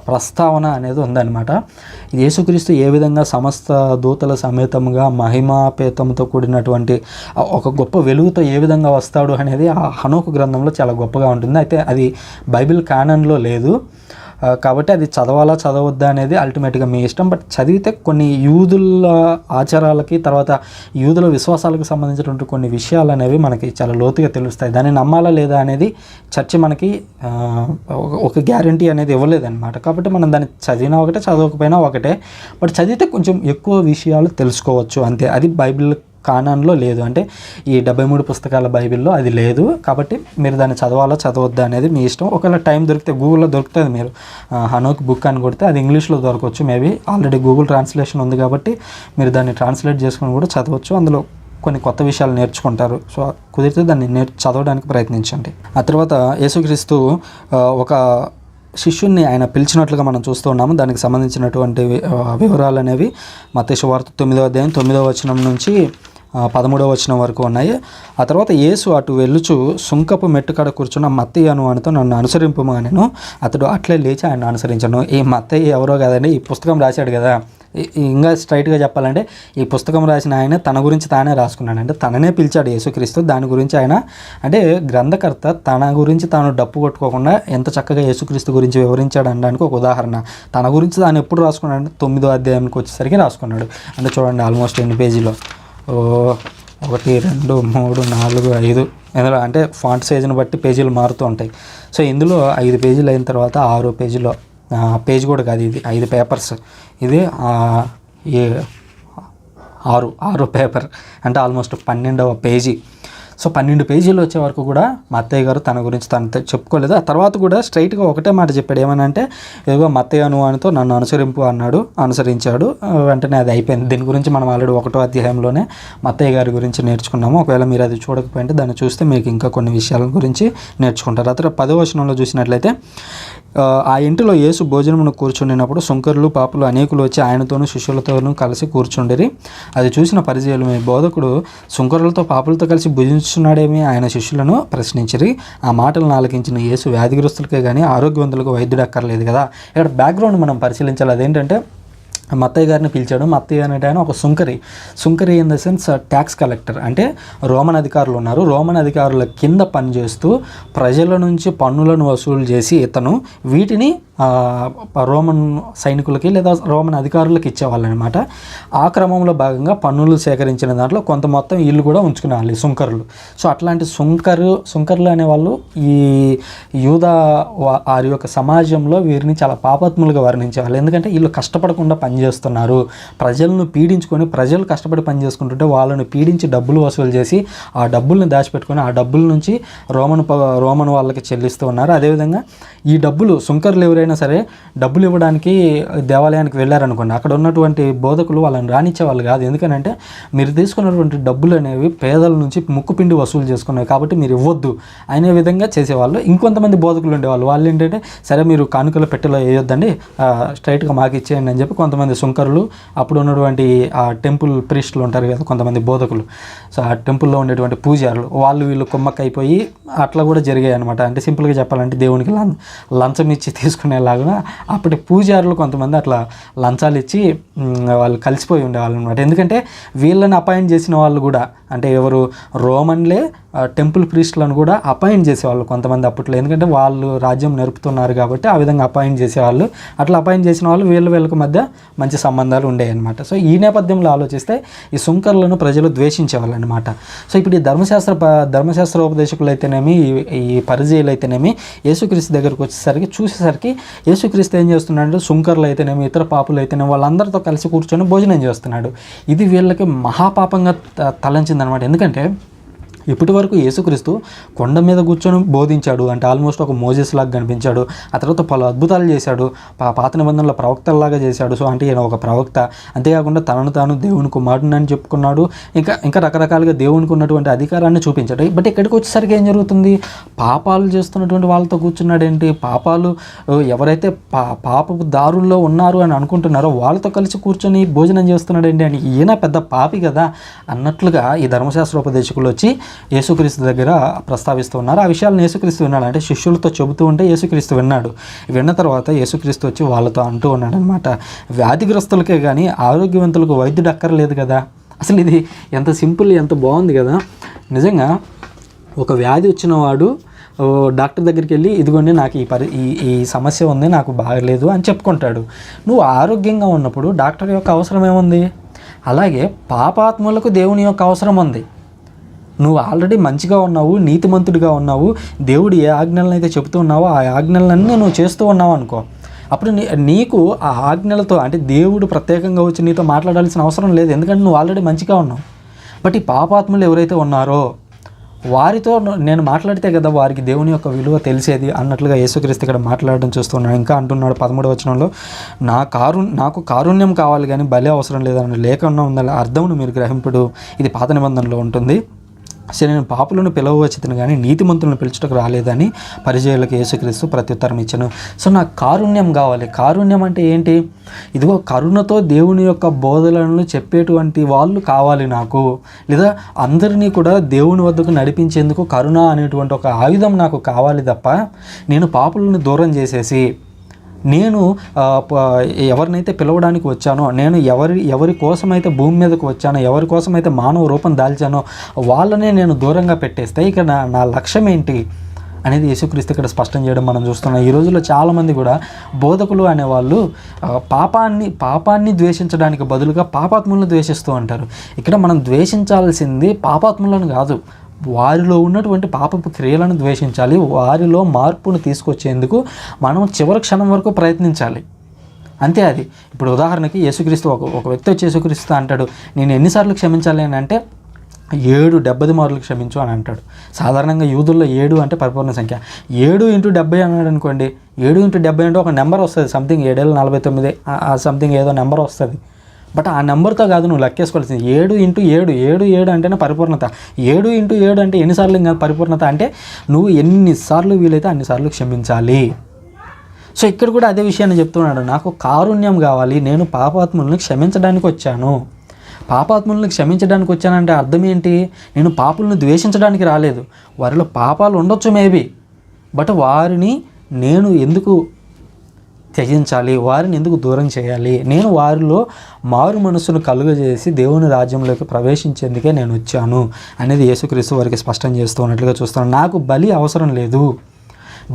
ప్రస్తావన అనేది ఉందన్నమాట. యేసుక్రీస్తు ఏ విధంగా సమస్త దూతల సమేతంగా మహిమాపేతంతో కూడినటువంటి ఒక గొప్ప వెలుగుతో ఏ విధంగా వస్తాడు అనేది ఆ హనోకు గ్రంథంలో చాలా గొప్పగా ఉంటుంది. అయితే అది బైబిల్ కానన్లో లేదు, కాబట్టి అది చదవాలా చదవద్దా అనేది అల్టిమేట్గా మీ ఇష్టం. బట్ చదివితే కొన్ని యూదుల ఆచారాలకి, తర్వాత యూదుల విశ్వాసాలకు సంబంధించినటువంటి కొన్ని విషయాలు అనేవి మనకి చాలా లోతుగా తెలుస్తాయి. దాన్ని నమ్మాలా లేదా అనేది చర్చ మనకి ఒక గ్యారంటీ అనేది ఇవ్వలేదన్నమాట. కాబట్టి మనం దాన్ని చదివినా ఒకటే, చదవకపోయినా ఒకటే. బట్ చదివితే కొంచెం ఎక్కువ విషయాలు తెలుసుకోవచ్చు అంతే. అది బైబిల్ కానాన్లో లేదు, అంటే ఈ 73 పుస్తకాల బైబిల్లో అది లేదు. కాబట్టి మీరు దాన్ని చదవాలా చదవద్దా అనేది మీ ఇష్టం. ఒకవేళ టైం దొరికితే గూగుల్లో దొరుకుతుంది, మీరు హనోక్ బుక్ అని కొడితే అది ఇంగ్లీష్లో దొరకవచ్చు. మేబీ ఆల్రెడీ గూగుల్ ట్రాన్స్లేషన్ ఉంది కాబట్టి మీరు దాన్ని ట్రాన్స్లేట్ చేసుకొని కూడా చదవచ్చు. అందులో కొన్ని కొత్త విషయాలు నేర్చుకుంటారు. సో కుదిరితే దాన్ని చదవడానికి ప్రయత్నించండి. ఆ తర్వాత యేసుక్రీస్తు ఒక శిష్యుణ్ణి ఆయన పిలిచినట్లుగా మనం చూస్తూ ఉన్నాము. దానికి సంబంధించినటువంటి వివరాలు అనేవి మత్తయి సువార్త 9వ అధ్యాయం 9వ వచనం నుంచి 13వ వచనం వరకు ఉన్నాయి. ఆ తర్వాత యేసు అటు వెళ్ళుచు సుంకపు మెట్టుకాడ కూర్చున్న మత్తయి అను వానితో నన్ను అనుసరింపమనెను. అతడు అట్లే లేచి ఆయన అనుసరించను. ఈ మత్తయి ఎవరో కదండి, ఈ పుస్తకం రాశాడు కదా. ఇంకా స్ట్రైట్గా చెప్పాలంటే ఈ పుస్తకం రాసిన ఆయన తన గురించి తానే రాసుకున్నాడు. అంటే తననే పిలిచాడు యేసుక్రీస్తు. దాని గురించి ఆయన అంటే గ్రంథకర్త తన గురించి తాను డప్పు కొట్టుకోకుండా ఎంత చక్కగా యేసుక్రీస్తు గురించి వివరించాడు అనడానికి ఒక ఉదాహరణ. తన గురించి తాను ఎప్పుడు రాసుకున్నాడు అంటే 9వ అధ్యాయానికి వచ్చేసరికి రాసుకున్నాడు. అంటే చూడండి ఆల్మోస్ట్ ఎన్ని పేజీలో, 1 2 3 4 5 ఇందులో అంటే ఫాంట్ సైజుని బట్టి పేజీలు మారుతూ ఉంటాయి. సో ఇందులో 5 పేజీలు అయిన తర్వాత 6వ పేజీలో, పేజ్ కూడా కాదు ఇది 5 పేపర్స్, ఇది 6 పేపర్ అంటే ఆల్మోస్ట్ 12వ పేజీ. సో 12 పేజీలు వచ్చే వరకు కూడా మత్తయ్య గారు తన గురించి తను చెప్పుకోలేదు. ఆ తర్వాత కూడా స్ట్రైట్గా ఒకటే మాట చెప్పాడు. ఏమనంటే ఏదో మత్తయ్య అనువానితో నన్ను అనుసరింపు అన్నాడు, అనుసరించాడు. వెంటనే అది అయిపోయింది. దీని గురించి మనం ఆల్రెడీ 1వ అధ్యాయంలోనే మత్తయ్య గారి గురించి నేర్చుకున్నాము. ఒకవేళ మీరు అది చూడకపోయింటే దాన్ని చూస్తే మీకు ఇంకా కొన్ని విషయాల గురించి నేర్చుకుంటారు. ఆ తర్వాత 10వ వచనంలో చూసినట్లయితే ఆ ఇంటిలో యేసు భోజనమును కూర్చుండినప్పుడు సుంకరులు పాపులు అనేకులు వచ్చి ఆయనతోనూ శిష్యులతోనూ కలిసి కూర్చుండిరి. అది చూసిన పరిచయులు, మీ బోధకుడు సుంకరులతో పాపులతో కలిసి భుజించున్నాడేమి ఆయన శిష్యులను ప్రశ్నించిరి. ఆ మాటలను ఆలకించిన యేసు వ్యాధిగ్రస్తులకే కానీ ఆరోగ్యవంతులకు వైద్యుడు అక్కర్లేదు కదా. ఇక్కడ బ్యాక్గ్రౌండ్ మనం పరిశీలించాలి. అదేంటంటే మత్తయ్య గారిని పిలిచాడు. మత్తయ్య అనేట ఆయన ఒక సుంకరి in the sense tax collector. అంటే రోమన్ అధికారులు ఉన్నారు. రోమన్ అధికారుల కింద పనిచేస్తూ ప్రజల నుంచి పన్నులను వసూలు చేసి ఇతను వీటిని రోమన్ సైనికులకి లేదా రోమన్ అధికారులకు ఇచ్చేవాళ్ళు అనమాట. ఆ క్రమంలో భాగంగా పన్నులు సేకరించిన దాంట్లో కొంత మొత్తం వీళ్ళు కూడా ఉంచుకునేవాళ్ళు, సుంకరులు. సో అట్లాంటి సుంకరులు అనేవాళ్ళు ఈ యూదా వారి యొక్క సమాజంలో వీరిని చాలా పాపాత్ములుగా వర్ణించేవాళ్ళు. ఎందుకంటే వీళ్ళు కష్టపడకుండా పనిచేస్తున్నారు, ప్రజలను పీడించుకొని, ప్రజలు కష్టపడి పని చేసుకుంటుంటే వాళ్ళని పీడించి డబ్బులు వసూలు చేసి ఆ డబ్బుల్ని దాచిపెట్టుకొని ఆ డబ్బుల నుంచి రోమన్ వాళ్ళకి చెల్లిస్తూ ఉన్నారు. అదేవిధంగా ఈ డబ్బులు సుంకరులు ఎవరైనా సరే డబ్బులు ఇవ్వడానికి దేవాలయానికి వెళ్ళారనుకోండి, అక్కడ ఉన్నటువంటి బోధకులు వాళ్ళని రానిచ్చేవాళ్ళు కాదు. ఎందుకనంటే మీరు తీసుకున్నటువంటి డబ్బులు అనేవి పేదల నుంచి ముక్కుపిండి వసూలు చేసుకున్నాయి కాబట్టి మీరు ఇవ్వద్దు అనే విధంగా చేసేవాళ్ళు. ఇంకొంతమంది బోధకులు ఉండేవాళ్ళు. వాళ్ళు ఏంటంటే సరే మీరు కానుకల పెట్టెలో వేయొద్దండి, స్ట్రైట్గా మాకు ఇచ్చేయండి అని చెప్పి కొంతమంది సుంకరులు, అప్పుడు ఉన్నటువంటి ఆ టెంపుల్ ప్రీస్టులు ఉంటారు కదా కొంతమంది బోధకులు, సో ఆ టెంపుల్లో ఉండేటువంటి పూజారులు, వీళ్ళు కుమ్మక్కైపోయి అట్లా కూడా జరిగాయి అనమాట. అంటే సింపుల్గా చెప్పాలంటే దేవునికి లంచం ఇచ్చి తీసుకునేలాగా అప్పటి పూజారులు కొంతమంది అట్లా లంచాలు ఇచ్చి వాళ్ళు కలిసిపోయి ఉండేవాళ్ళు అనమాట. ఎందుకంటే వీళ్ళని అపాయింట్ చేసిన వాళ్ళు కూడా అంటే ఎవరు రోమన్లే టెంపుల్ ప్రీస్టులను కూడా అపాయింట్ చేసేవాళ్ళు కొంతమంది అప్పట్లో. ఎందుకంటే వాళ్ళు రాజ్యం నడుపుతున్నారు కాబట్టి ఆ విధంగా అపాయింట్ చేసేవాళ్ళు. అట్లా అపాయింట్ చేసిన వాళ్ళు వీళ్ళకి మధ్య మంచి సంబంధాలు ఉండేవి అనమాట. సో ఈ నేపథ్యంలో ఆలోచిస్తే ఈ సుంకరులను ప్రజలు ద్వేషించేవాళ్ళు అనమాట. సో ఇప్పుడు ఈ ధర్మశాస్త్రోపదేశకులు అయితేనేమి, ఈ పరిచయులు అయితేనేమి యేసుక్రీస్తు దగ్గరకు చూసేసరికి యేసుక్రీస్తు ఏం చేస్తున్నాడు, సుంకరులు అయితేనేమి ఇతర పాపులు అయితేనేమి వాళ్ళందరితో కలిసి కూర్చొని భోజనం చేస్తున్నాడు. ఇది వీళ్ళకి మహాపాపంగా తలంచిందనమాట. ఎందుకంటే ఇప్పటి వరకు యేసుక్రీస్తు కొండ మీద కూర్చొని బోధించాడు. అంటే ఆల్మోస్ట్ ఒక మోజెస్ లాగా కనిపించాడు. ఆ తర్వాత పలు అద్భుతాలు చేశాడు, పాత నిబంధనల ప్రవక్తల్లాగా చేశాడు. సో అంటే ఈయన ఒక ప్రవక్త. అంతేకాకుండా తనను తాను దేవుని కుమారుడు అని చెప్పుకున్నాడు. ఇంకా రకరకాలుగా దేవునికి ఉన్నటువంటి అధికారాన్ని చూపించాడు. బట్ ఇక్కడికి వచ్చేసరికి ఏం జరుగుతుంది, పాపాలు చేస్తున్నటువంటి వాళ్ళతో కూర్చున్నాడేంటి, పాపాలు ఎవరైతే పాపపు దారుల్లో ఉన్నారు అని అనుకుంటున్నారో వాళ్ళతో కలిసి కూర్చొని భోజనం చేస్తున్నాడేంటి అని, ఈయన పెద్ద పాపి కదా అన్నట్లుగా ఈ ధర్మశాస్త్రోపదేశకులు వచ్చి యేసుక్రీస్తు దగ్గర ప్రస్తావిస్తూ ఉన్నారు. ఆ విషయాలను యేసుక్రీస్తు విన్నాడు. అంటే శిష్యులతో చెబుతూ ఉంటే యేసుక్రీస్తు విన్నాడు. విన్న తర్వాత యేసుక్రీస్తు వచ్చి వాళ్ళతో అంటూ ఉన్నాడు అనమాట, వ్యాధిగ్రస్తులకే కానీ ఆరోగ్యవంతులకు వైద్యుడు అక్కర్లేదు కదా. అసలు ఇది ఎంత సింపుల్, ఎంత బాగుంది కదా. నిజంగా ఒక వ్యాధి వచ్చిన వాడు డాక్టర్ దగ్గరికి వెళ్ళి ఇదిగోండి నాకు ఈ సమస్య ఉంది, నాకు బాగలేదు అని చెప్పుకుంటాడు. నువ్వు ఆరోగ్యంగా ఉన్నప్పుడు డాక్టర్ యొక్క అవసరం ఏముంది? అలాగే పాపాత్ములకు దేవుని యొక్క అవసరం ఉంది. నువ్వు ఆల్రెడీ మంచిగా ఉన్నావు, నీతిమంతుడిగా ఉన్నావు, దేవుడు ఏ ఆజ్ఞలను అయితే చెబుతూ ఉన్నావో ఆ ఆజ్ఞలన్నీ నువ్వు చేస్తూ ఉన్నావు అనుకో, అప్పుడు నీకు ఆ ఆజ్ఞలతో అంటే దేవుడు ప్రత్యేకంగా వచ్చి నీతో మాట్లాడాల్సిన అవసరం లేదు. ఎందుకంటే నువ్వు ఆల్రెడీ మంచిగా ఉన్నావు. బట్ ఈ పాపాత్ములు ఎవరైతే ఉన్నారో వారితో నేను మాట్లాడితే కదా వారికి దేవుని యొక్క విలువ తెలిసేది అన్నట్లుగా యేసుక్రీస్తు ఇక్కడ మాట్లాడడం చూస్తున్నాడు. ఇంకా అంటున్నాడు 13వ వచనంలో, నాకు కారుణ్యం కావాలి కానీ బలి అవసరం లేదని లేకుండా ఉండాలి అర్థమును మీరు గ్రహింపుడు. ఇది పాత నిబంధనలో ఉంటుంది. అసలు నేను పాపులను పిలవవచ్చును కానీ నీతిమంతులను పిలుచుటకు రాలేదని పరిచయులకు యేసుక్రీస్తు ప్రత్యుత్తరం ఇచ్చాను. సో నాకు కారుణ్యం కావాలి. కారుణ్యం అంటే ఏంటి? ఇదిగో కరుణతో దేవుని యొక్క బోధనలను చెప్పేటువంటి వాళ్ళు కావాలి నాకు, లేదా అందరినీ కూడా దేవుని వద్దకు నడిపించేందుకు కరుణ అనేటువంటి ఒక ఆయుధం నాకు కావాలి తప్ప నేను పాపులను దూరం చేసేసి నేను ఎవరినైతే పిలవడానికి వచ్చానో, నేను ఎవరి కోసమైతే భూమి మీదకు వచ్చానో, ఎవరి కోసమైతే మానవ రూపం దాల్చానో వాళ్ళనే నేను దూరంగా పెట్టేస్తే ఇక నా లక్ష్యం ఏంటి అనేది యేసుక్రీస్తు ఇక్కడ స్పష్టం చేయడం మనం చూస్తున్నాం. ఈ రోజుల్లో చాలామంది కూడా బోధకులు అనేవాళ్ళు పాపాన్ని ద్వేషించడానికి బదులుగా పాపాత్ములను ద్వేషిస్తూ ఉంటారు. ఇక్కడ మనం ద్వేషించాల్సింది పాపాత్ములను కాదు, వారిలో ఉన్నటువంటి పాపపు క్రియలను ద్వేషించాలి. వారిలో మార్పును తీసుకొచ్చేందుకు మనం చివరి క్షణం వరకు ప్రయత్నించాలి. అంతే అది. ఇప్పుడు ఉదాహరణకి యేసుక్రీస్తు ఒక వ్యక్తి వచ్చి యేసుక్రీస్తు అంటాడు, నేను ఎన్నిసార్లు క్షమించాలి అని అంటే 70 మార్లు క్షమించు అని అంటాడు. సాధారణంగా యూదుల్లో 7 అంటే పరిపూర్ణ సంఖ్య. 7 × 70 అన్నాడు అనుకోండి, 7 × 70 అంటే ఒక నెంబర్ వస్తుంది, సంథింగ్ 749 సంథింగ్ ఏదో నెంబర్ వస్తుంది. బట్ ఆ నెంబర్తో కాదు నువ్వు లెక్కేసుకోవాల్సింది. 7 × 7 7 అంటేనే పరిపూర్ణత. 7 × 7 అంటే ఎన్నిసార్లు ఇంకా పరిపూర్ణత అంటే నువ్వు ఎన్నిసార్లు వీలైతే అన్నిసార్లు క్షమించాలి. సో ఇక్కడ కూడా అదే విషయాన్ని చెప్తున్నాడు, నాకు కారుణ్యం కావాలి, నేను పాపాత్ములను క్షమించడానికి వచ్చాను. పాపాత్ములను క్షమించడానికి వచ్చానంటే అర్థం ఏంటి? నేను పాపులను ద్వేషించడానికి రాలేదు. వారిలో పాపాలు ఉండొచ్చు మేబీ, బట్ వారిని నేను ఎందుకు త్యజించాలి, వారిని ఎందుకు దూరం చేయాలి? నేను వారిలో మారు మనస్సును కలుగజేసి దేవుని రాజ్యంలోకి ప్రవేశించేందుకే నేను వచ్చాను అనేది యేసుక్రీస్తు వారికి స్పష్టం చేస్తూ ఉన్నట్లుగా చూస్తాను. నాకు బలి అవసరం లేదు.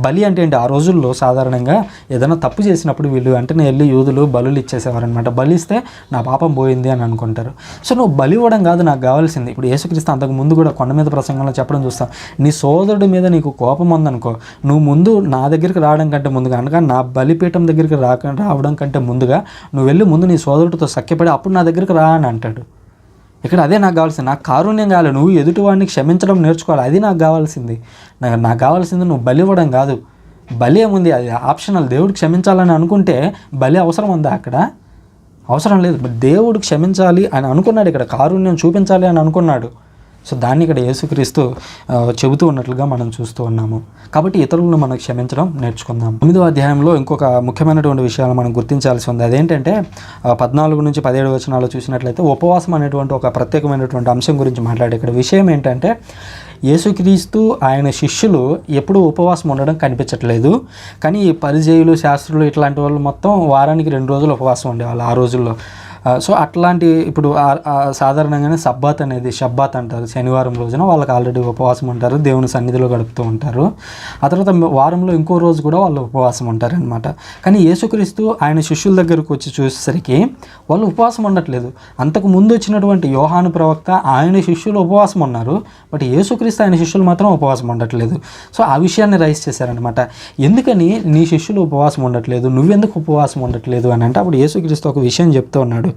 బలి అంటే ఏంటి? ఆ రోజుల్లో సాధారణంగా ఏదైనా తప్పు చేసినప్పుడు వీళ్ళు వెంటనే వెళ్ళి యూదులు బలులు ఇచ్చేసేవారనమాట. బలి ఇస్తే నా పాపం పోయింది అని అనుకుంటారు. సో నువ్వు బలి ఇవ్వడం కాదు నాకు కావాల్సింది. ఇప్పుడు యేసుక్రీస్తు అంతకు ముందు కూడా కొండ మీద ప్రసంగంలో చెప్పడం చూస్తాం, నీ సోదరుడి మీద నీకు కోపం ఉందనుకో, నువ్వు ముందు నా దగ్గరికి రావడం కంటే ముందుగా, అనగా నా బలిపీఠం దగ్గరికి రావడం కంటే ముందుగా నువ్వు వెళ్ళి ముందు నీ సోదరుడితో సఖ్యపడి అప్పుడు నా దగ్గరికి రా అని అంటాడు. ఇక్కడ అదే నాకు కావాల్సింది. నాకు కారుణ్యం కావాలి, నువ్వు ఎదుటివాడిని క్షమించడం నేర్చుకోవాలి, అది నాకు కావాల్సింది. నాకు కావాల్సింది నువ్వు బలి ఇవ్వడం కాదు. బలి ఏముంది, అది ఆప్షనల్. దేవుడు క్షమించాలని అనుకుంటే బలి అవసరం ఉందా? అక్కడ అవసరం లేదు. దేవుడు క్షమించాలి అని అనుకున్నాడు, ఇక్కడ కారుణ్యం చూపించాలి అని అనుకున్నాడు. సో దాన్ని ఇక్కడ యేసుక్రీస్తు చెబుతూ ఉన్నట్లుగా మనం చూస్తూ ఉన్నాము. కాబట్టి ఇతరులను మనం క్షమించడం నేర్చుకుందాం. 9వ అధ్యాయంలో ఇంకొక ముఖ్యమైనటువంటి విషయాలు మనం గుర్తించాల్సి ఉంది. అదేంటంటే 14 నుంచి 17 వచనాలు చూసినట్లయితే ఉపవాసం అనేటువంటి ఒక ప్రత్యేకమైనటువంటి అంశం గురించి మాట్లాడే ఇక్కడ విషయం ఏంటంటే, యేసుక్రీస్తు ఆయన శిష్యులు ఎప్పుడూ ఉపవాసం ఉండడం కనిపించట్లేదు. కానీ ఈ పరిచయులు, శాస్త్రులు ఇట్లాంటి వాళ్ళు మొత్తం వారానికి 2 రోజులు ఉపవాసం ఉండేవాళ్ళు ఆ రోజుల్లో. సో అట్లాంటి ఇప్పుడు సాధారణంగానే షబ్బాత్ అంటారు, శనివారం రోజున వాళ్ళకి ఆల్రెడీ ఉపవాసం ఉంటారు, దేవుని సన్నిధిలో గడుపుతూ ఉంటారు. ఆ తర్వాత వారంలో ఇంకో రోజు కూడా వాళ్ళు ఉపవాసం ఉంటారు అనమాట. కానీ యేసుక్రీస్తు ఆయన శిష్యుల దగ్గరకు వచ్చి చూసేసరికి వాళ్ళు ఉపవాసం ఉండట్లేదు. అంతకు ముందు వచ్చినటువంటి యోహాను ప్రవక్త ఆయన శిష్యులు ఉపవాసం ఉన్నారు, బట్ యేసుక్రీస్తు ఆయన శిష్యులు మాత్రం ఉపవాసం ఉండట్లేదు. సో ఆ విషయాన్ని రైస్ చేశారనమాట. ఎందుకని నీ శిష్యులు ఉపవాసం ఉండట్లేదు, నువ్వెందుకు ఉపవాసం ఉండట్లేదు అని అంటే అప్పుడు యేసుక్రీస్తు ఒక విషయం చెప్తూ ఉన్నాడు.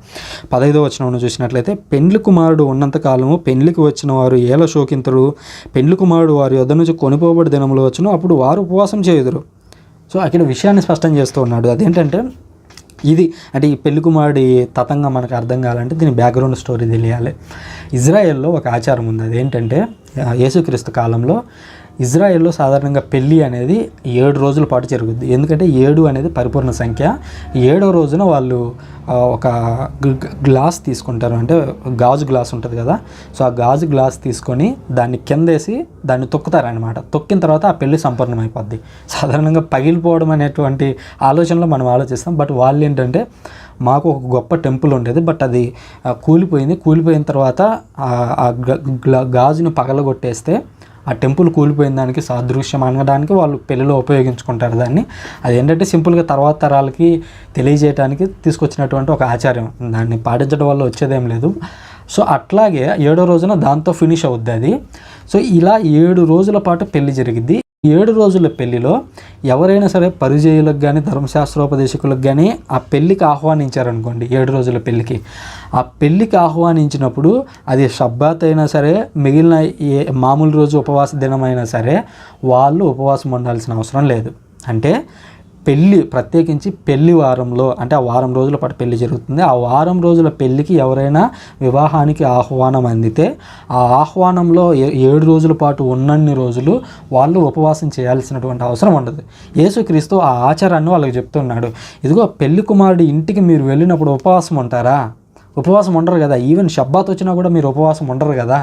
15వ వచనంలో చూసినట్లయితే, పెండ్లి కుమారుడు ఉన్నంతకాలము పెండ్లికి వచ్చిన వారు ఏల శోకింతురు, పెండ్లి కుమారుడు వారి యొద్ద నుంచి కొనిపోబడి దినములు వచ్చును, అప్పుడు వారు ఉపవాసం చేయుదురు. సో అక్కడ విషయాన్ని స్పష్టం చేస్తూ ఉన్నాడు. అదేంటంటే ఇది అంటే ఈ పెళ్లి కుమారుడి తతంగా మనకు అర్థం కావాలంటే దీని బ్యాక్గ్రౌండ్ స్టోరీ తెలియాలి. ఇజ్రాయెల్లో ఒక ఆచారం ఉంది. అదేంటంటే యేసుక్రీస్తు కాలంలో ఇజ్రాయెల్లో సాధారణంగా పెళ్ళి అనేది 7 రోజుల పాటు జరుగుద్ది. ఎందుకంటే 7 అనేది పరిపూర్ణ సంఖ్య. 7వ రోజున వాళ్ళు ఒక గ్లాస్ తీసుకుంటారు, అంటే గాజు గ్లాస్ ఉంటుంది కదా, సో ఆ గాజు గ్లాస్ తీసుకొని దాన్ని కిందేసి దాన్ని తొక్కుతారనమాట. తొక్కిన తర్వాత ఆ పెళ్ళి సంపూర్ణమైపోద్ది. సాధారణంగా పగిలిపోవడం అనేటువంటి ఆలోచనలో మనం ఆలోచిస్తాం, బట్ వాళ్ళు ఏంటంటే మాకు ఒక గొప్ప టెంపుల్ ఉండేది, బట్ అది కూలిపోయిన తర్వాత ఆ గాజుని పగలగొట్టేస్తే ఆ టెంపుల్ కూలిపోయిన దానికి సాదృశ్యం అనడానికి వాళ్ళు పెళ్ళిలో ఉపయోగించుకుంటారు దాన్ని. అదేంటంటే సింపుల్గా తర్వాత తరాలకి తెలియజేయడానికి తీసుకొచ్చినటువంటి ఒక ఆచారం, దాన్ని పాటించడం వల్ల వచ్చేదేం లేదు. సో అట్లాగే 7వ రోజున దాంతో ఫినిష్ అవుద్ది అది. సో ఇలా 7 రోజుల పాటు పెళ్లి జరిగిద్ది. 7 రోజుల పెళ్లిలో ఎవరైనా సరే పరిచయులకు కానీ ధర్మశాస్త్రోపదేశకులకు కానీ ఆ పెళ్ళికి ఆహ్వానించారనుకోండి, 7 రోజుల పెళ్ళికి, ఆ పెళ్ళికి ఆహ్వానించినప్పుడు అది షబ్బాత్ అయినా సరే మిగిలిన మామూలు రోజు ఉపవాస దినమైనా సరే వాళ్ళు ఉపవాసం ఉండాల్సిన అవసరం లేదు. అంటే పెళ్ళి, ప్రత్యేకించి పెళ్లి వారంలో, అంటే ఆ వారం రోజుల పాటు పెళ్లి జరుగుతుంది. ఆ వారం రోజుల పెళ్ళికి ఎవరైనా వివాహానికి ఆహ్వానం అందితే ఆ ఆహ్వానంలో 7 రోజుల పాటు ఉన్నన్ని రోజులు వాళ్ళు ఉపవాసం చేయాల్సినటువంటి అవసరం ఉండదు. యేసుక్రీస్తు ఆ ఆచారాన్ని వాళ్ళకి చెప్తున్నాడు. ఇదిగో పెళ్లి కుమారుడి ఇంటికి మీరు వెళ్ళినప్పుడు ఉపవాసం ఉంటారా? ఉపవాసం ఉండరు కదా. ఈవెన్ షబ్బాత్ వచ్చినా కూడా మీరు ఉపవాసం ఉండరు కదా.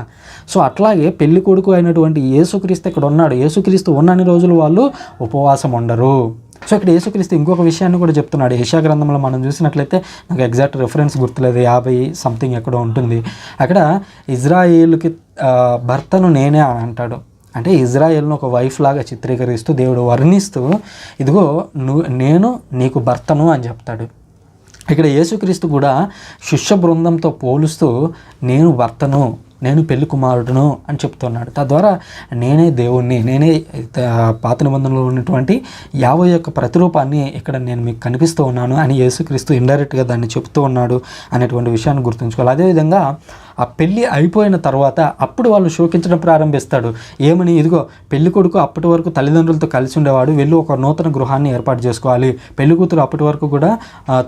సో అట్లాగే పెళ్లి కొడుకు అయినటువంటి యేసుక్రీస్తు ఇక్కడ ఉన్నాడు. యేసుక్రీస్తు ఉన్నన్ని రోజులు వాళ్ళు ఉపవాసం ఉండరు. సో ఇక్కడ యేసుక్రీస్తు ఇంకొక విషయాన్ని కూడా చెప్తున్నాడు. యెషయా గ్రంథంలో మనం చూసినట్లయితే, నాకు ఎగ్జాక్ట్ రెఫరెన్స్ గుర్తులేదు, 50 సంథింగ్ ఎక్కడో ఉంటుంది. అక్కడ ఇజ్రాయేలుకి భర్తను నేనే అని అంటాడు. అంటే ఇజ్రాయేల్ను ఒక వైఫ్ లాగా చిత్రీకరిస్తూ దేవుడు వర్ణిస్తూ, ఇదిగో నేను నీకు భర్తను అని చెప్తాడు. ఇక్కడ యేసుక్రీస్తు కూడా శిష్య బృందంతో పోలుస్తూ నేను భర్తను, నేను పెళ్లి కుమారుడును అని చెప్తున్నాడు. తద్వారా నేనే దేవుణ్ణి, నేనే పాత నిబంధనలో ఉన్నటువంటి యావో యొక్క ప్రతిరూపాన్ని ఇక్కడ నేను మీకు కనిపిస్తూ ఉన్నాను అని యేసుక్రీస్తు ఇండైరెక్ట్గా దాన్ని చెప్తూ ఉన్నాడు అనేటువంటి విషయాన్ని గుర్తుంచుకోవాలి. అదేవిధంగా ఆ పెళ్ళి అయిపోయిన తర్వాత అప్పుడు వాళ్ళు శోకించడం ప్రారంభిస్తాడు. ఏమని? ఇదిగో పెళ్లి కొడుకు అప్పటి వరకు తల్లిదండ్రులతో కలిసి ఉండేవాడు, వెళ్ళి ఒక నూతన గృహాన్ని ఏర్పాటు చేసుకోవాలి. పెళ్లి కూతురు అప్పటి వరకు కూడా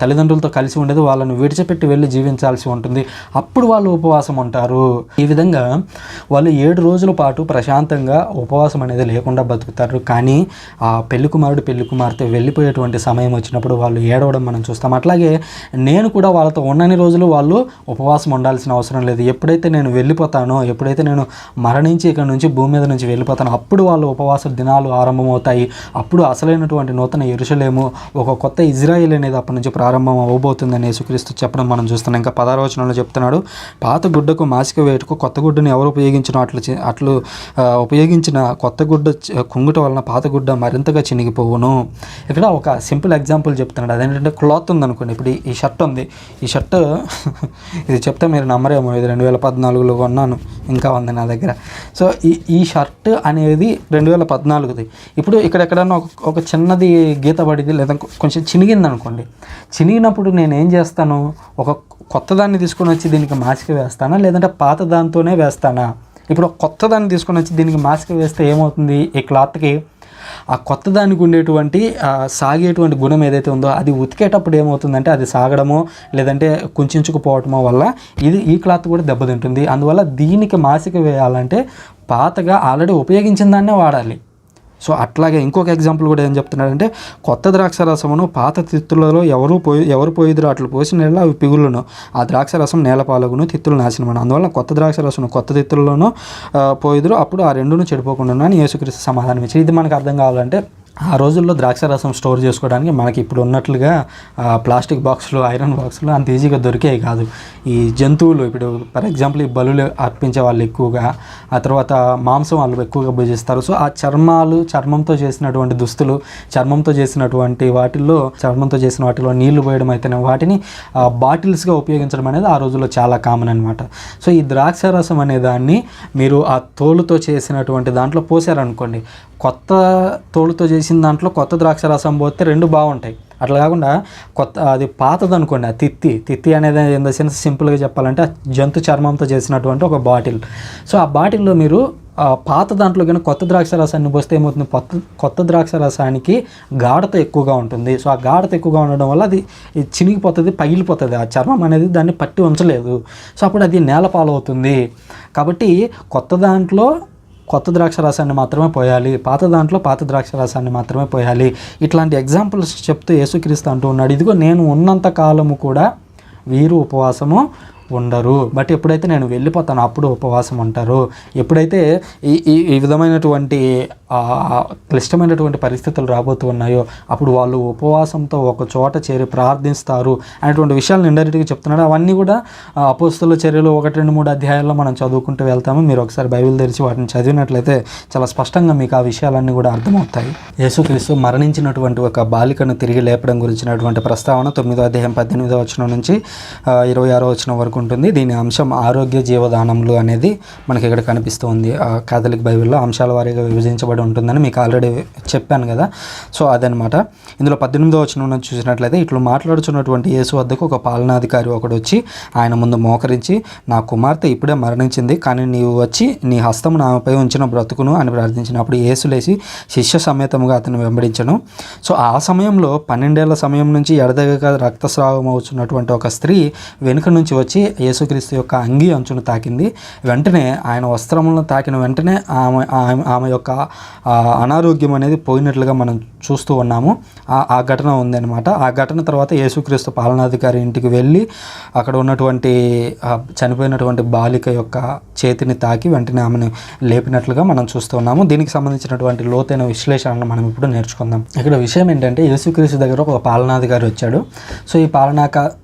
తల్లిదండ్రులతో కలిసి ఉండేది, వాళ్ళని విడిచిపెట్టి వెళ్ళి జీవించాల్సి ఉంటుంది. అప్పుడు వాళ్ళు ఉపవాసం ఉంటారు. ఈ విధంగా వాళ్ళు 7 రోజుల పాటు ప్రశాంతంగా ఉపవాసం అనేది లేకుండా బతుకుతారు. కానీ ఆ పెళ్లి కుమారుడు పెళ్లి కుమార్తె వెళ్ళిపోయేటువంటి సమయం వచ్చినప్పుడు వాళ్ళు ఏడవడం మనం చూస్తాం. అట్లాగే నేను కూడా వాళ్ళతో ఉన్నన్ని రోజులు వాళ్ళు ఉపవాసం ఉండాల్సిన అవసరం లేదు. ఎప్పుడైతే నేను వెళ్ళిపోతానో, ఎప్పుడైతే నేను మరణించి ఇక్కడ నుంచి భూమి మీద నుంచి వెళ్ళిపోతానో, అప్పుడు వాళ్ళు ఉపవాస దినాలు ఆరంభమవుతాయి. అప్పుడు అసలైనటువంటి నూతన యెరూషలేము, ఒక కొత్త ఇజ్రాయేల్ అనేది అప్పటి నుంచి ప్రారంభం అవబోతుందని యేసుక్రీస్తు చెప్పడం మనం చూస్తున్నాం. ఇంకా 16వ వచనంలో చెప్తున్నాడు, పాత గుడ్డకు మాసిక వేటుకు కొత్త గుడ్డను ఎవరు ఉపయోగించినో అట్లు ఉపయోగించిన కొత్త గుడ్డ కుంగుట వలన పాత గుడ్డ మరింతగా చినిగిపోవును. ఇక్కడ ఒక సింపుల్ ఎగ్జాంపుల్ చెప్తున్నాడు. అదేంటంటే క్లాత్ ఉందనుకోండి. ఇప్పుడు ఈ షర్ట్ ఉంది. ఈ షర్ట్ ఇది చెప్తే మీరు నమ్మరేమో, ఇది 2014లో కొన్నాను, ఇంకా ఉంది నా దగ్గర. సో ఈ షర్ట్ అనేది 2014ది. ఇప్పుడు ఇక్కడ ఎక్కడన్నా ఒక చిన్నది గీత పడింది లేదా కొంచెం చినిగింది అనుకోండి. చినిగినప్పుడు నేను ఏం చేస్తాను? ఒక కొత్త దాన్ని తీసుకొని వచ్చి దీనికి మాసిక వేస్తానా, లేదంటే పాత దాంతోనే వేస్తానా? ఇప్పుడు కొత్త దాన్ని తీసుకొని వచ్చి దీనికి మాసిక వేస్తే ఏమవుతుంది? ఈ క్లాత్కి ఆ కొత్త దానికి ఉండేటువంటి సాగేటువంటి గుణం ఏదైతే ఉందో అది ఉతికేటప్పుడు ఏమవుతుందంటే అది సాగడమో లేదంటే కుంచుకుపోవటమో వల్ల ఈ క్లాత్ కూడా దెబ్బతింటుంది. అందువల్ల దీనికి మాసిక వేయాలంటే పాతగా ఆల్రెడీ ఉపయోగించిన దాన్నే వాడాలి. సో అట్లాగే ఇంకొక ఎగ్జాంపుల్ కూడా ఏం చెప్తున్నాడంటే, కొత్త ద్రాక్ష రసమును పాత తిత్తులలో ఎవరు పోయిదురో అట్లు పోసిన నేల అవి పిగులును, ఆ ద్రాక్ష రసం నేల పాలగును, తిత్తులు నాశనమను. అందువల్ల కొత్త ద్రాక్ష రసము కొత్త తిత్తుల్లోనూ పోయిదురు, అప్పుడు ఆ రెండును చెడిపోకుండా అని యేసుక్రీస్తు సమాధానం ఇచ్చి. ఇది మనకు అర్థం కావాలంటే, ఆ రోజుల్లో ద్రాక్ష రసం స్టోర్ చేసుకోవడానికి మనకి ఇప్పుడు ఉన్నట్లుగా ప్లాస్టిక్ బాక్సులు, ఐరన్ బాక్సులు అంత ఈజీగా దొరికేవి కాదు. ఈ జంతువులు, ఇప్పుడు ఫర్ ఎగ్జాంపుల్ ఈ బలులు అర్పించే వాళ్ళు ఎక్కువగా, ఆ తర్వాత మాంసం వాళ్ళు ఎక్కువగా భుజిస్తారు. సో ఆ చర్మంతో చేసినటువంటి దుస్తులు, చర్మంతో చేసిన వాటిలో నీళ్లు పోయడం అయితేనే వాటిని బాటిల్స్గా ఉపయోగించడం అనేది ఆ రోజుల్లో చాలా కామన్ అనమాట. సో ఈ ద్రాక్ష రసం అనే దాన్ని మీరు ఆ తోలుతో చేసినటువంటి దాంట్లో పోసారనుకోండి, కొత్త తోలుతో చేసిన దాంట్లో కొత్త ద్రాక్ష రసం పోతే రెండు బాగుంటాయి. అట్లా కాకుండా అది పాతది అనుకోండి, ఆ తిత్తి అనేది ఇన్ ద సెన్స్ సింపుల్గా చెప్పాలంటే జంతు చర్మంతో చేసినటువంటి ఒక బాటిల్. సో ఆ బాటిల్లో మీరు పాత దాంట్లో కానీ కొత్త ద్రాక్ష రసాన్ని పోస్తే ఏమవుతుంది? కొత్త ద్రాక్ష రసానికి గాఢత ఎక్కువగా ఉంటుంది. సో ఆ గాఢత ఎక్కువగా ఉండడం వల్ల అది చినిగిపోతుంది, పగిలిపోతుంది. ఆ చర్మం అనేది దాన్ని పట్టి ఉంచలేదు. సో అప్పుడు అది నేల పాలవుతుంది. కాబట్టి కొత్త దాంట్లో కొత్త ద్రాక్ష రసాన్ని మాత్రమే పోయాలి, పాత దాంట్లో పాత ద్రాక్ష రసాన్ని మాత్రమే పోయాలి. ఇట్లాంటి ఎగ్జాంపుల్స్ చెప్తూ యేసుక్రీస్తు అంటూ ఉన్నాడు, ఇదిగో నేను ఉన్నంత కాలము కూడా వీరు ఉపవాసము ఉండరు, బట్ ఎప్పుడైతే నేను వెళ్ళిపోతాను అప్పుడు ఉపవాసం ఉంటారు. ఎప్పుడైతే ఈ విధమైనటువంటి క్లిష్టమైనటువంటి పరిస్థితులు రాబోతూ ఉన్నాయో అప్పుడు వాళ్ళు ఉపవాసంతో ఒక చోట చేరి ప్రార్థిస్తారు అనేటువంటి విషయాలను ఇండైరెక్ట్గా చెప్తున్నాడు. అవన్నీ కూడా అపోస్తలుల చర్యలు 1, 2, 3 అధ్యాయాల్లో మనం చదువుకుంటూ వెళ్తాము. మీరు ఒకసారి బైబిల్ తెరిచి వాటిని చదివినట్లయితే చాలా స్పష్టంగా మీకు ఆ విషయాలన్నీ కూడా అర్థమవుతాయి. యేసుక్రీస్తు మరణించినటువంటి ఒక బాలికను తిరిగి లేపడం గురించినటువంటి ప్రస్తావన 9వ అధ్యాయం 18వ వచనం నుంచి 26వ వచనం వరకు ఉంటుంది. దీని అంశం ఆరోగ్య జీవదానములు అనేది మనకి ఇక్కడ కనిపిస్తుంది. కాథలిక్ బైబిల్లో అంశాల వారీగా విభజించబడి ఉంటుందని మీకు ఆల్రెడీ చెప్పాను కదా. సో అదనమాట. ఇందులో 18వ వచనం చూసినట్లయితే, ఇట్లా మాట్లాడుచున్నటువంటి యేసు వద్దకు ఒక పాలనాధికారి ఒకడు వచ్చి ఆయన ముందు మోకరించి, నా కుమార్తె ఇప్పుడే మరణించింది, కానీ నీవు వచ్చి నీ హస్తమును ఆమెపై ఉంచిన బ్రతుకును అని ప్రార్థించినప్పుడు యేసు లేచి శిష్య సమేతముగా అతను వెంబడించను. సో ఆ సమయంలో 12 ఏళ్ల సమయం నుంచి ఎడదెగక రక్తస్రావం అవుతున్నటువంటి ఒక స్త్రీ వెనుక నుంచి వచ్చి యేసుక్రీస్తు యొక్క అంగీ అంచును తాకింది. వెంటనే ఆయన వస్త్రములను తాకిన వెంటనే ఆమె యొక్క అనారోగ్యం అనేది పోయినట్లుగా మనం చూస్తూ ఉన్నాము. ఆ ఘటన ఉందన్నమాట. ఆ ఘటన తర్వాత యేసుక్రీస్తు పాలనాధికారి ఇంటికి వెళ్ళి అక్కడ ఉన్నటువంటి చనిపోయినటువంటి బాలిక యొక్క చేతిని తాకి వెంటనే ఆమెను లేపినట్లుగా మనం చూస్తున్నాము. దీనికి సంబంధించినటువంటి లోతైన విశ్లేషణను మనం ఇప్పుడు నేర్చుకుందాం. ఇక్కడ విషయం ఏంటంటే, యేసుక్రీస్తు దగ్గర ఒక పాలనాధికారి వచ్చాడు. సో ఈ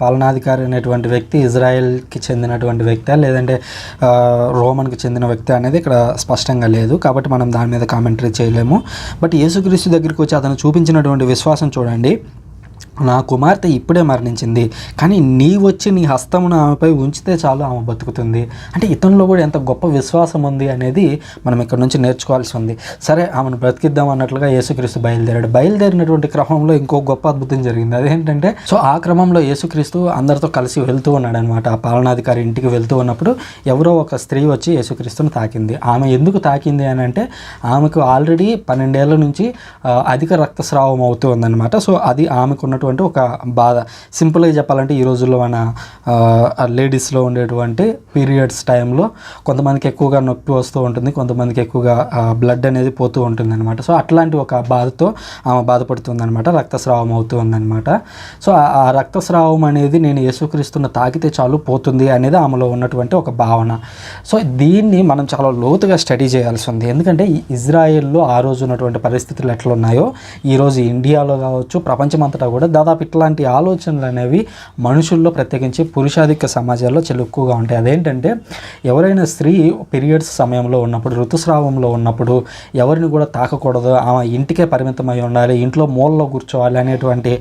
పాలనాధికారి అనేటువంటి వ్యక్తి ఇజ్రాయెల్కి చెందినటువంటి వ్యక్తి లేదంటే రోమన్కి చెందిన వ్యక్తి అనేది ఇక్కడ స్పష్టంగా లేదు, కాబట్టి మనం దాని మీద కామెంటరీ చేయలేము. బట్ యేసుక్రీస్తు దగ్గరికి వచ్చి అతను చూపించినటువంటి విశ్వాసం చూడండి. నా కుమార్తె ఇప్పుడే మరణించింది, కానీ నీ వచ్చి నీ హస్తమును ఆమెపై ఉంచితే చాలు, ఆమె బతుకుతుంది. అంటే ఇతనిలో కూడా ఎంత గొప్ప విశ్వాసం ఉంది అనేది మనం ఇక్కడ నుంచి నేర్చుకోవాల్సి ఉంది. సరే, ఆమెను బ్రతికిద్దాం అన్నట్లుగా యేసుక్రీస్తు బయలుదేరినటువంటి క్రమంలో ఇంకో గొప్ప అద్భుతం జరిగింది. అదేంటంటే, సో ఆ క్రమంలో యేసుక్రీస్తు అందరితో కలిసి వెళ్తూ ఉన్నాడు అనమాట. ఆ పాలనాధికారి ఇంటికి వెళ్తూ ఉన్నప్పుడు ఎవరో ఒక స్త్రీ వచ్చి యేసుక్రీస్తును తాకింది. ఆమె ఎందుకు తాకింది అని అంటే, ఆమెకు ఆల్రెడీ 12 ఏళ్ల నుంచి అధిక రక్తస్రావం అవుతూ ఉందన్నమాట. సో అది ఆమెకు ఉన్నటువంటి ఒక బాధ. సింపుల్గా చెప్పాలంటే, ఈ రోజుల్లో మన లేడీస్లో ఉండేటువంటి పీరియడ్స్ టైంలో కొంతమందికి ఎక్కువగా నొప్పి వస్తూ ఉంటుంది, కొంతమందికి ఎక్కువగా బ్లడ్ అనేది పోతూ ఉంటుంది అనమాట. సో అట్లాంటి ఒక బాధతో ఆమె బాధపడుతుంది అనమాట, రక్తస్రావం అవుతూ ఉందన్నమాట. సో ఆ రక్తస్రావం అనేది నేను యేసుక్రీస్తును తాకితే చాలు పోతుంది అనేది ఆమెలో ఉన్నటువంటి ఒక భావన. సో దీన్ని మనం చాలా లోతుగా స్టడీ చేయాల్సి ఉంది. ఎందుకంటే ఇజ్రాయెల్లో ఆ రోజు ఉన్నటువంటి పరిస్థితులు ఎట్లా ఉన్నాయో ఈరోజు ఇండియాలో కావచ్చు, ప్రపంచమంతటా కూడా దాదాపు ఇట్లాంటి ఆలోచనలు అనేవి మనుషుల్లో, ప్రత్యేకించి పురుషాధిక్య సమాజాల్లో చాలా ఎక్కువగా ఉంటాయి. అదేంటంటే, ఎవరైనా స్త్రీ పీరియడ్స్ సమయంలో ఉన్నప్పుడు, ఋతుస్రావంలో ఉన్నప్పుడు ఎవరిని కూడా తాకకూడదు, ఆమె ఇంటికే పరిమితమై ఉండాలి, ఇంట్లో మూలలో కూర్చోవాలి అనేటువంటి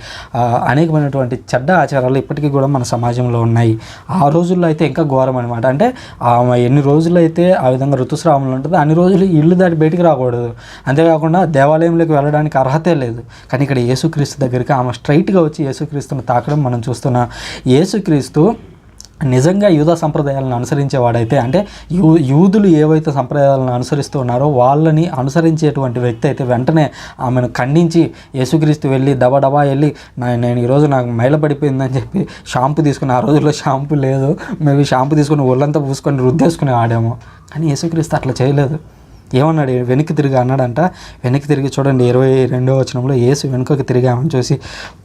అనేకమైనటువంటి చెడ్డ ఆచారాలు ఇప్పటికీ కూడా మన సమాజంలో ఉన్నాయి. ఆ రోజుల్లో అయితే ఇంకా ఘోరం అనమాట. అంటే ఆమె ఎన్ని రోజులైతే ఆ విధంగా ఋతుస్రావంలో ఉంటుందో అన్ని రోజులు ఇల్లు దాటి బయటికి రాకూడదు. అంతేకాకుండా దేవాలయంలోకి వెళ్ళడానికి అర్హతే లేదు. కానీ ఇక్కడ యేసుక్రీస్తు దగ్గరికి ఆమె స్ట్రైట్గా వచ్చి యేసుక్రీస్తును తాకడం మనం చూస్తున్నాం. యేసుక్రీస్తు నిజంగా యూదా సంప్రదాయాలను అనుసరించేవాడైతే, అంటే యూదులు ఏవైతే సంప్రదాయాలను అనుసరిస్తూ ఉన్నారో వాళ్ళని అనుసరించేటువంటి వ్యక్తి అయితే వెంటనే ఆమెను ఖండించి యేసుక్రీస్తు వెళ్ళి దబా వెళ్ళి నేను ఈరోజు నాకు మైలపడిపోయిందని చెప్పి షాంపూ తీసుకుని, ఆ రోజుల్లో షాంపూ లేదు, మేము షాంపూ తీసుకుని ఒళ్ళంతా పూసుకొని రుద్దేసుకుని ఆడాము. కానీ యేసుక్రీస్తు అట్లా చేయలేదు. ఏమన్నాడు? వెనక్కి తిరిగి అన్నాడంట. వెనక్కి తిరిగి చూడండి, 22వ వచనంలో యేసు వెనుకకి తిరిగి ఆమెను చూసి,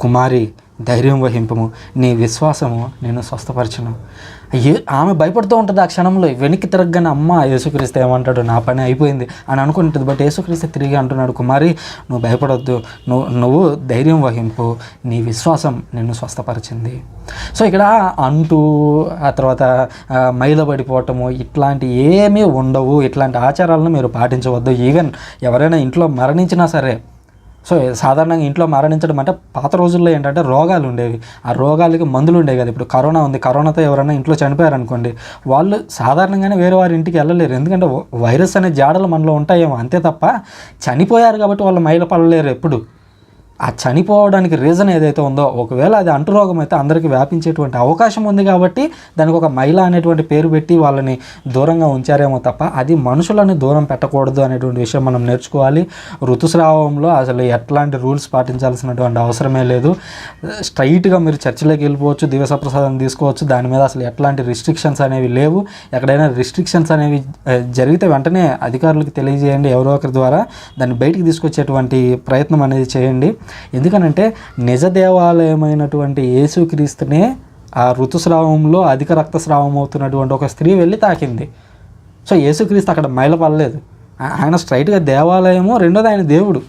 కుమారి ధైర్యం వహింపము, నీ విశ్వాసము నేను స్వస్థపరచును. ఆమె భయపడుతూ ఉంటుంది ఆ క్షణంలో. వెనక్కి తిరగగానే అమ్మ యేసుక్రీస్తు ఏమంటాడు, నా పని అయిపోయింది అని అనుకుంటుంది. బట్ యేసుక్రీస్తు తిరిగి అంటున్నాడు, కుమారి నువ్వు భయపడొద్దు, నువ్వు ధైర్యం వహింపు, నీ విశ్వాసం నిన్ను స్వస్థపరిచింది. సో ఇక్కడ అంటూ ఆ తర్వాత మైలబడిపోవటము ఇట్లాంటి ఏమీ ఉండవు. ఇట్లాంటి ఆచారాలను మీరు పాటించవద్దు. ఈవెన్ ఎవరైనా ఇంట్లో మరణించినా సరే, సో సాధారణంగా ఇంట్లో మరణించడం అంటే పాత రోజుల్లో ఏంటంటే రోగాలు ఉండేవి, ఆ రోగాలకి మందులు ఉండేవి కదా. ఇప్పుడు కరోనా ఉంది, కరోనాతో ఎవరైనా ఇంట్లో చనిపోయారనుకోండి, వాళ్ళు సాధారణంగానే వేరే వారి ఇంటికి వెళ్ళలేరు. ఎందుకంటే వైరస్ అనే జాడలు మనలో ఉంటాయేమో, అంతే తప్ప చనిపోయారు కాబట్టి వాళ్ళు మైల పడలేరు ఎప్పుడు. ఆ చనిపోవడానికి రీజన్ ఏదైతే ఉందో, ఒకవేళ అది అంటురోగం అయితే అందరికీ వ్యాపించేటువంటి అవకాశం ఉంది కాబట్టి దానికి ఒక మైల అనేటువంటి పేరు పెట్టి వాళ్ళని దూరంగా ఉంచారేమో తప్ప అది మనుషులను దూరం పెట్టకూడదు అనేటువంటి విషయం మనం నేర్చుకోవాలి. ఋతుస్రావంలో అసలు ఎట్లాంటి రూల్స్ పాటించాల్సినటువంటి అవసరమే లేదు. స్ట్రైట్గా మీరు చర్చిలోకి వెళ్ళిపోవచ్చు, దివసప్రసాదం తీసుకోవచ్చు, దాని మీద అసలు ఎట్లాంటి రిస్ట్రిక్షన్స్ అనేవి లేవు. ఎక్కడైనా రిస్ట్రిక్షన్స్ అనేవి జరిగితే వెంటనే అధికారులకు తెలియజేయండి, ఎవరో ఒకరి ద్వారా దాన్ని బయటికి తీసుకొచ్చేటువంటి ప్రయత్నం అనేది చేయండి. ఎందుకనంటే నిజ దేవాలయమైనటువంటి యేసుక్రీస్తునే ఆ ఋతుస్రావంలో అధిక రక్తస్రావం అవుతున్నటువంటి ఒక స్త్రీ వెళ్ళి తాకింది. సో యేసుక్రీస్తు అక్కడ మైలపడలేదు. ఆయన స్ట్రైట్గా దేవాలయము, రెండోది ఆయన దేవుడు.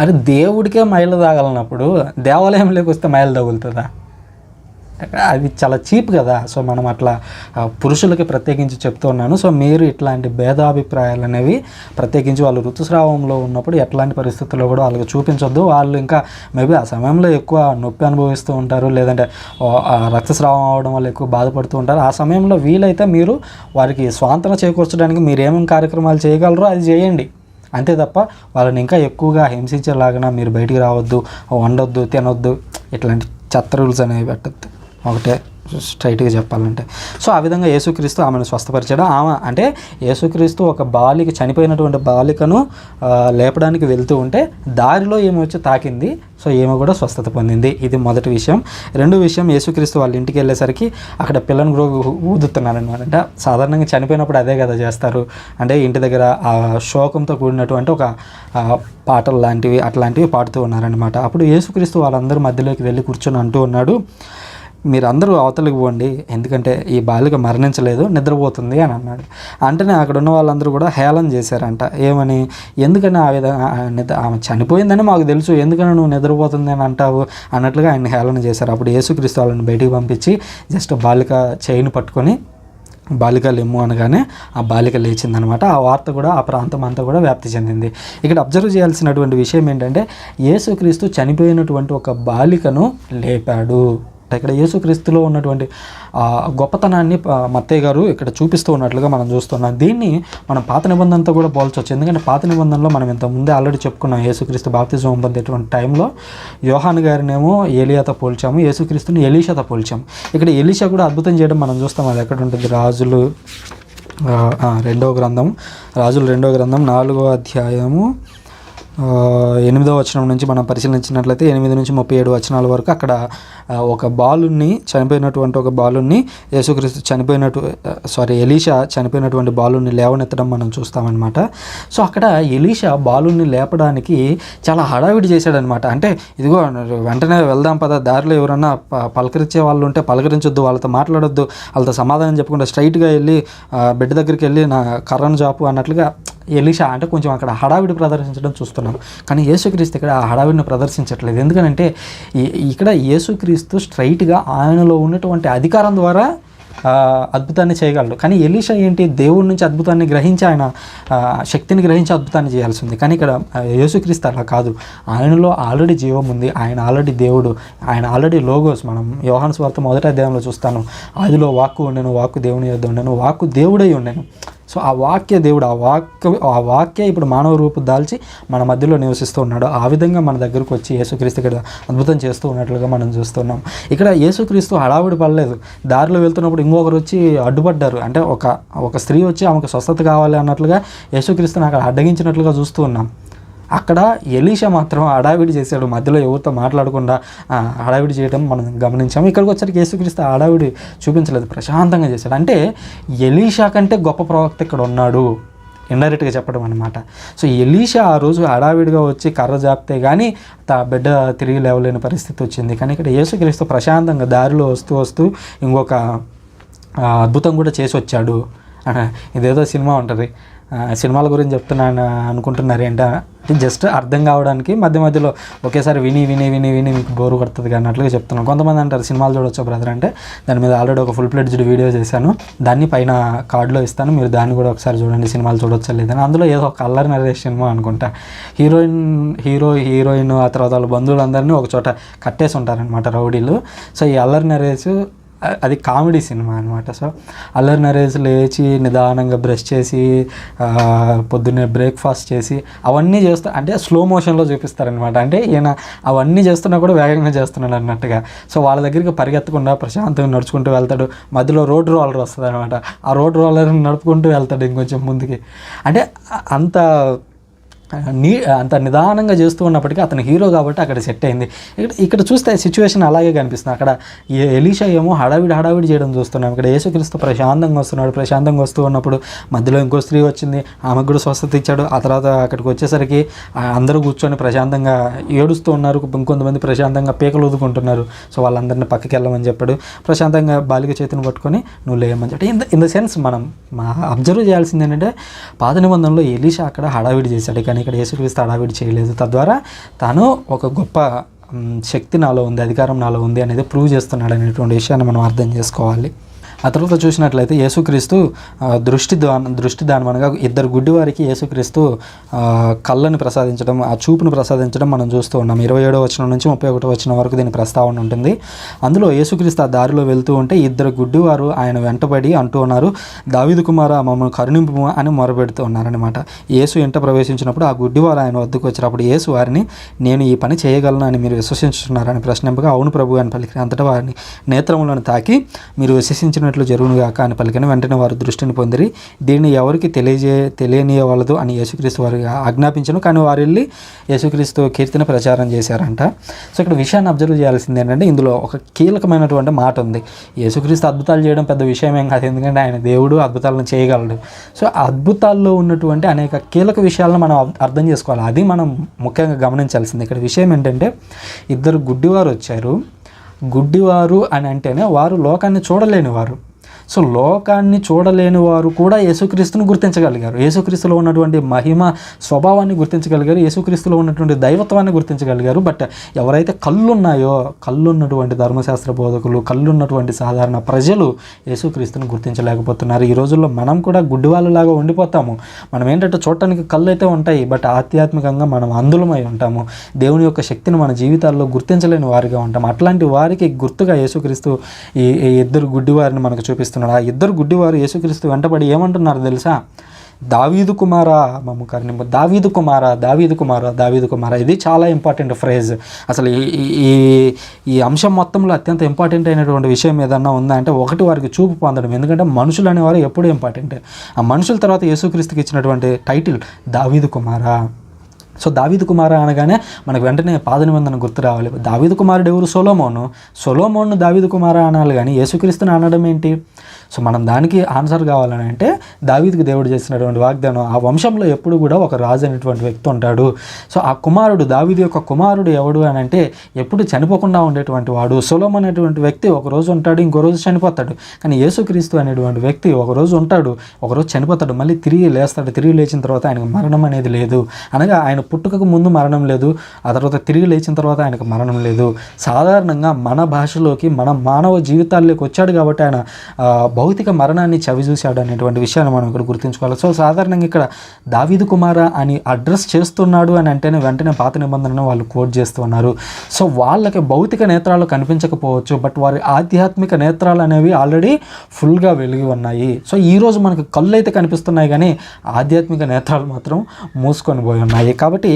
అది దేవుడికే మైలు తాగలనప్పుడు దేవాలయంలోకి వస్తే మైలు తగులుతుందా? అది చాలా చీప్ కదా. సో మనం అట్లా పురుషులకి ప్రత్యేకించి చెప్తూ ఉన్నాను. సో మీరు ఇట్లాంటి భేదాభిప్రాయాలు అనేవి ప్రత్యేకించి వాళ్ళు ఋతుస్రావంలో ఉన్నప్పుడు ఎట్లాంటి పరిస్థితుల్లో కూడా వాళ్ళకి చూపించొద్దు. వాళ్ళు ఇంకా మేబీ ఆ సమయంలో ఎక్కువ నొప్పి అనుభవిస్తూ ఉంటారు, లేదంటే రక్తస్రావం అవడం వల్ల ఎక్కువ బాధపడుతూ ఉంటారు. ఆ సమయంలో వీలైతే మీరు వారికి స్వాంతన చేకూర్చడానికి మీరు ఏమేమి కార్యక్రమాలు చేయగలరో అది చేయండి, అంతే తప్ప వాళ్ళని ఇంకా ఎక్కువగా హింసించేలాగా మీరు బయటికి రావద్దు, వండొద్దు, తినొద్దు, ఇట్లాంటి చెత్త రూల్స్ అనేవి పెట్టద్దు. ఒకటే స్ట్రైట్గా చెప్పాలంటే. సో ఆ విధంగా యేసుక్రీస్తు ఆమెను స్వస్థపరిచాడు. ఆమె అంటే యేసుక్రీస్తు ఒక బాలిక, చనిపోయినటువంటి బాలికను లేపడానికి వెళ్తూ ఉంటే దారిలో ఏమి వచ్చి తాకింది. సో ఈమె కూడా స్వస్థత పొందింది. ఇది మొదటి విషయం. రెండో విషయం, యేసుక్రీస్తు వాళ్ళ ఇంటికి వెళ్ళేసరికి అక్కడ పిల్లని కూడా ఊదుతున్నారనమాట. అంటే సాధారణంగా చనిపోయినప్పుడు అదే కదా చేస్తారు. అంటే ఇంటి దగ్గర ఆ శోకంతో కూడినటువంటి ఒక పాటలు లాంటివి అట్లాంటివి పాడుతూ ఉన్నారనమాట. అప్పుడు యేసుక్రీస్తు వాళ్ళందరూ మధ్యలోకి వెళ్ళి కూర్చొని అంటూ ఉన్నాడు, మీరందరూ అవతలికి పోండి, ఎందుకంటే ఈ బాలిక మరణించలేదు, నిద్రపోతుంది అని అన్నాడు. అంటేనే అక్కడ ఉన్న వాళ్ళందరూ కూడా హేళన చేశారంట. ఏమని? ఎందుకని ఆ విధంగా ఆమె చనిపోయిందని మాకు తెలుసు, ఎందుకని నువ్వు నిద్రపోతుంది అని అంటావు అన్నట్లుగా ఆయన హేళన చేశారు. అప్పుడు యేసుక్రీస్తు వాళ్ళని బయటికి పంపించి జస్ట్ బాలిక చేయిని పట్టుకొని బాలిక లెమ్ము అనగానే ఆ బాలిక లేచిందనమాట. ఆ వార్త కూడా ఆ ప్రాంతం అంతా కూడా వ్యాప్తి చెందింది. ఇక్కడ అబ్జర్వ్ చేయాల్సినటువంటి విషయం ఏంటంటే యేసుక్రీస్తు చనిపోయినటువంటి ఒక బాలికను లేపాడు. ఇక్కడ యేసుక్రీస్తులో ఉన్నటువంటి గొప్పతనాన్ని మత్తయ్య గారు ఇక్కడ చూపిస్తూ ఉన్నట్లుగా మనం చూస్తున్నాం. దీన్ని మనం పాత నిబంధనతో కూడా పోల్చవచ్చు. ఎందుకంటే పాత నిబంధనలో మనం ఇంతకుముందే ఆల్రెడీ చెప్పుకున్నాం, యేసుక్రీస్తు బాప్తిజం పొందేటువంటి టైంలో యోహాను గారినేమో ఏలియాతో పోల్చాము, యేసుక్రీస్తుని ఎలీషాతో పోల్చాము. ఇక్కడ ఎలీషా కూడా అద్భుతం చేయడం మనం చూస్తాం. అది ఎక్కడ ఉంటుంది? రాజులు 2వ గ్రంథం 4వ అధ్యాయము 8వ వచనం నుంచి మనం పరిశీలించినట్లయితే 8 నుంచి 37 వచనాల వరకు అక్కడ ఒక బాలుని, చనిపోయినటువంటి ఒక బాలుని ఎలీషా చనిపోయినటువంటి బాలుని లేవనెత్తడం మనం చూస్తామన్నమాట. సో అక్కడ ఎలీషా బాలుని లేపడానికి చాలా హడావిడి చేశాడనమాట. అంటే ఇదిగో వెంటనే వెళ్దాం పద, దారిలో ఎవరన్నా పలకరించే వాళ్ళు ఉంటే పలకరించొద్దు, వాళ్ళతో మాట్లాడొద్దు, వాళ్ళతో సమాధానం చెప్పకుండా స్ట్రైట్గా వెళ్ళి బెడ్ దగ్గరికి వెళ్ళి నా కర్రను జాపు అన్నట్లుగా ఎలీషా అంటే కొంచెం అక్కడ హడావిడి ప్రదర్శించడం చూస్తున్నాం. కానీ యేసుక్రీస్తు ఇక్కడ ఆ హడావిడిని ప్రదర్శించట్లేదు. ఎందుకంటే ఇక్కడ యేసుక్రీస్తు స్ట్రైట్గా ఆయనలో ఉన్నటువంటి అధికారం ద్వారా అద్భుతాన్ని చేయగలడు. కానీ ఎలీషా ఏంటి? దేవుడి నుంచి అద్భుతాన్ని గ్రహించి, ఆయన శక్తిని గ్రహించి అద్భుతాన్ని చేయాల్సి ఉంది. కానీ ఇక్కడ యేసుక్రీస్తు అలా కాదు. ఆయనలో ఆల్రెడీ జీవం ఉంది, ఆయన ఆల్రెడీ దేవుడు, ఆయన ఆల్రెడీ లోగోస్. మనం యోహాను సువార్త 1వ అధ్యాయంలో చూస్తాను, ఆదిలో వాక్కు ఉండెను, వాక్కు దేవుని యొద్ద ఉండెను, వాక్కు దేవుడై ఉండెను. సో ఆ వాక్య దేవుడు, ఆ వాక్య ఇప్పుడు మానవ రూపం దాల్చి మన మధ్యలో నివసిస్తూ ఉన్నాడు. ఆ విధంగా మన దగ్గరకు వచ్చి యేసుక్రీస్తు ఇక్కడ అద్భుతం చేస్తూ ఉన్నట్లుగా మనం చూస్తున్నాం. ఇక్కడ యేసుక్రీస్తు హడావుడి పడలేదు. దారిలో వెళ్తున్నప్పుడు ఇంకొకరు వచ్చి అడ్డుపడ్డారు. అంటే ఒక స్త్రీ వచ్చి ఆమెకు స్వస్థత కావాలి అన్నట్లుగా యేసుక్రీస్తుని అక్కడ అడ్డగించినట్లుగా చూస్తూ ఉన్నాం. అక్కడ ఎలీషా మాత్రం హడావిడి చేశాడు, మధ్యలో ఎవరితో మాట్లాడకుండా హడావిడి చేయడం మనం గమనించాము. ఇక్కడికి వచ్చరికి యేసుక్రీస్తు హడావిడి చూపించలేదు, ప్రశాంతంగా చేశాడు. అంటే ఎలీషా కంటే గొప్ప ప్రవక్త ఇక్కడ ఉన్నాడు, ఇండైరెక్ట్గా చెప్పడం అనమాట. సో ఎలీషా ఆ రోజు హడావిడిగా వచ్చి కర్ర జాపితే కానీ బిడ్డ తిరిగి లేవలేని పరిస్థితి వచ్చింది. కానీ ఇక్కడ యేసుక్రీస్తు ప్రశాంతంగా దారిలో వస్తూ ఇంకొక అద్భుతం కూడా చేసి వచ్చాడు. ఇదేదో సినిమా ఉంటుంది, సినిమాల గురించి చెప్తున్నాను అనుకుంటున్నారు ఏంటంటే జస్ట్ అర్థం కావడానికి మధ్యలో ఒకేసారి విని మీకు బోరు కొడుతుంది కానీ అన్నట్లుగా చెప్తున్నాను. కొంతమంది అంటారు సినిమాలు చూడొచ్చా బ్రదర్ అంటే, దాని మీద ఆల్రెడీ ఒక ఫుల్ ప్లేడ్జ్డ్ వీడియో చేశాను, దాన్ని పైన కార్డులో ఇస్తాను, మీరు దాన్ని కూడా ఒకసారి చూడండి, సినిమాలు చూడొచ్చా లేదని. అందులో ఏదో ఒక అల్లరి నరేష్ సినిమా అనుకుంటా, హీరోయిన్ ఆ తర్వాత వాళ్ళ బంధువులందరినీ ఒక చోట కట్టేసి ఉంటారనమాట రౌడీలు. సో ఈ అల్లరి నరేష్ అది కామెడీ సినిమా అనమాట. సో అల్లరి నరేష్ లేచి నిదానంగా బ్రష్ చేసి పొద్దున్నే బ్రేక్ఫాస్ట్ చేసి అవన్నీ చేస్తూ, అంటే స్లో మోషన్లో చూపిస్తారనమాట. అంటే ఈయన అవన్నీ చేస్తున్నా కూడా వేగంగా చేస్తున్నాడు అన్నట్టుగా. సో వాళ్ళ దగ్గరికి పరిగెత్తకుండా ప్రశాంతంగా నడుచుకుంటూ వెళ్తాడు. మధ్యలో రోడ్ రోలర్ వస్తుంది అనమాట, ఆ రోడ్ రోలర్ని నడుపుకుంటూ వెళ్తాడు ఇంకొంచెం ముందుకి. అంటే అంత నిదానంగా చేస్తూ ఉన్నప్పటికీ అతను హీరో కాబట్టి అక్కడ సెట్ అయింది. ఇక్కడ చూస్తే సిచ్యువేషన్ అలాగే కనిపిస్తుంది. అక్కడ ఎలీషా ఏమో హడావిడి చేయడం చూస్తున్నాం. ఇక్కడ యేసుక్రీస్తు ప్రశాంతంగా వస్తున్నాడు. ప్రశాంతంగా వస్తూ ఉన్నప్పుడు మధ్యలో ఇంకో స్త్రీ వచ్చింది, ఆమెకు కూడా స్వస్థత ఇచ్చాడు. ఆ తర్వాత అక్కడికి వచ్చేసరికి అందరూ కూర్చొని ప్రశాంతంగా ఏడుస్తూ ఉన్నారు, ఇంకొంతమంది ప్రశాంతంగా పీకలు ఊదుకుంటున్నారు. సో వాళ్ళందరినీ పక్కకి వెళ్ళమని చెప్పాడు. ప్రశాంతంగా బాలిక చేతిని పట్టుకొని నువ్వు లేయమని చెప్పి ఇన్ ద సెన్స్ మనం అబ్జర్వ్ చేయాల్సింది ఏంటంటే, పాత నిబంధనలో ఎలీషా అక్కడ హడావిడి చేశాడు, కానీ ఇక్కడ యేసుక్రీస్తు హడావిడి చేయలేదు. తద్వారా తాను ఒక గొప్ప శక్తి నాలో ఉంది, అధికారం నాలో ఉంది అనేది ప్రూవ్ చేస్తున్నాడు అనేటువంటి విషయాన్ని మనం అర్థం చేసుకోవాలి. ఆ తర్వాత చూసినట్లయితే యేసుక్రీస్తు దృష్టిదానం అనగా ఇద్దరు గుడ్డివారికి యేసుక్రీస్తు కళ్ళని ప్రసాదించడం, ఆ చూపును ప్రసాదించడం మనం చూస్తూ ఉన్నాం. 27వ వచనం నుంచి 31వ వచనం వరకు దీని ప్రస్తావన ఉంటుంది. అందులో యేసుక్రీస్తు ఆ దారిలో వెళ్తూ ఉంటే ఇద్దరు గుడ్డివారు ఆయన వెంటబడి అంటూ ఉన్నారు, దావీదు కుమారా మమ్మల్ని కరుణింపు అని మొరపెడుతూ ఉన్నారనమాట. యేసు ఇంట ప్రవేశించినప్పుడు ఆ గుడ్డివారు ఆయన వద్దకు వచ్చినప్పుడు యేసు వారిని, నేను ఈ పని చేయగలను అని మీరు విశ్వసించుతున్నారని ప్రశ్నింపగా, అవును ప్రభు అని పలికిన. అంతటా వారిని నేత్రములను తాకి, మీరు విశ్వసించిన జరుగునుగాక అని పలికిన. వెంటనే వారు దృష్టిని పొందిరి. దీన్ని ఎవరికి తెలియనియవలదు అని యేసుక్రీస్తు వారికి ఆజ్ఞాపించను. కానీ వారు వెళ్ళి యేసుక్రీస్తు కీర్తిని ప్రచారం చేశారంట. సో ఇక్కడ విషయాన్ని అబ్జర్వ్ చేయాల్సింది ఏంటంటే, ఇందులో ఒక కీలకమైనటువంటి మాట ఉంది. యేసుక్రీస్తు అద్భుతాలు చేయడం పెద్ద విషయమేం కాదు, ఎందుకంటే ఆయన దేవుడు, అద్భుతాలను చేయగలడు. సో అద్భుతాల్లో ఉన్నటువంటి అనేక కీలక విషయాలను మనం అర్థం చేసుకోవాలి. అది మనం ముఖ్యంగా గమనించాల్సింది. ఇక్కడ విషయం ఏంటంటే, ఇద్దరు గుడ్డివారు వచ్చారు. గుడ్డివారు అని అంటేనే వారు లోకాన్ని చూడలేని వారు. సో లోకాన్ని చూడలేని వారు కూడా యేసుక్రీస్తుని గుర్తించగలిగారు. యేసుక్రీస్తులో ఉన్నటువంటి మహిమ స్వభావాన్ని గుర్తించగలిగారు, యేసుక్రీస్తులో ఉన్నటువంటి దైవత్వాన్ని గుర్తించగలిగారు. బట్ ఎవరైతే కళ్ళున్నాయో, కళ్ళున్నటువంటి ధర్మశాస్త్ర బోధకులు, కళ్ళున్నటువంటి సాధారణ ప్రజలు యేసుక్రీస్తుని గుర్తించలేకపోతున్నారు. ఈ రోజుల్లో మనం కూడా గుడ్డివాళ్ళలాగా ఉండిపోతాము. మనం ఏంటంటే చూడటానికి కళ్ళు అయితే ఉంటాయి, బట్ ఆధ్యాత్మికంగా మనం అందులమై ఉంటాము. దేవుని యొక్క శక్తిని మన జీవితాల్లో గుర్తించలేని వారిగా ఉంటాము. అట్లాంటి వారికి గుర్తుగా యేసుక్రీస్తు ఈ ఇద్దరు గుడ్డివారిని మనకు చూపిస్తున్నారు. ఆ ఇద్దరు గుడ్డివారు యేసుక్రీస్తు వెంటబడి ఏమంటున్నారు తెలుసా? దావీదు కుమారా మమ్ము కరుణింపు, దావీదు కుమారా, దావీదు కుమారా, దావీదు కుమారా. ఇది చాలా ఇంపార్టెంట్ ఫ్రేజ్. అసలు ఈ అంశం మొత్తంలో అత్యంత ఇంపార్టెంట్ అయినటువంటి విషయం ఏదన్నా ఉందా అంటే, ఒకటి వారికి చూపు పొందడం. ఎందుకంటే మనుషులు అనేవారు ఎప్పుడూ ఇంపార్టెంట్. ఆ మనుషుల తర్వాత యేసుక్రీస్తుకి ఇచ్చినటువంటి టైటిల్ దావీదు కుమారా. సో దావీదు కుమార అనగానే మనకు వెంటనే పాత నిబంధన గుర్తు రావాలి. దావీదు కుమారుడు ఎవరు? సొలొమోను దావీదు కుమార అనాలి, కానీ యేసుక్రీస్తుని అనడం ఏంటి? సో మనం దానికి ఆన్సర్ కావాలని అంటే, దావీదుకు దేవుడు చేసినటువంటి వాగ్దానం, ఆ వంశంలో ఎప్పుడు కూడా ఒక రాజు అనేటువంటి వ్యక్తి ఉంటాడు. సో ఆ కుమారుడు, దావీదు యొక్క కుమారుడు ఎవడు అని అంటే, ఎప్పుడు చనిపోకుండా ఉండేటువంటి వాడు. సొలొమోను అనేటువంటి వ్యక్తి ఒకరోజు ఉంటాడు, ఇంకో రోజు చనిపోతాడు. కానీ యేసుక్రీస్తు అనేటువంటి వ్యక్తి ఒకరోజు ఉంటాడు, ఒకరోజు చనిపోతాడు, మళ్ళీ తిరిగి లేస్తాడు. తిరిగి లేచిన తర్వాత ఆయనకు మరణం అనేది లేదు. అనగా ఆయన పుట్టుకకు ముందు మరణం లేదు, ఆ తర్వాత తిరిగి లేచిన తర్వాత ఆయనకు మరణం లేదు. సాధారణంగా మన భాషలోకి, మన మానవ జీవితాల్లోకి వచ్చాడు కాబట్టి ఆయన భౌతిక మరణాన్ని చవిచూశాడు అనేటువంటి విషయాన్ని మనం ఇక్కడ గుర్తుంచుకోవాలి. సో సాధారణంగా ఇక్కడ దావీదు కుమార అని అడ్రస్ చేస్తున్నాడు అని అంటేనే వెంటనే పాత నిబంధనను వాళ్ళు కోట్ చేస్తున్నారు. సో వాళ్ళకి భౌతిక నేత్రాలు కనిపించకపోవచ్చు, బట్ వారి ఆధ్యాత్మిక నేత్రాలు అనేవి ఆల్రెడీ ఫుల్గా వెలిగి ఉన్నాయి. సో ఈరోజు మనకు కళ్ళు అయితే కనిపిస్తున్నాయి, కానీ ఆధ్యాత్మిక నేత్రాలు మాత్రం మూసుకొని పోయి ఉన్నాయి. కాబట్టి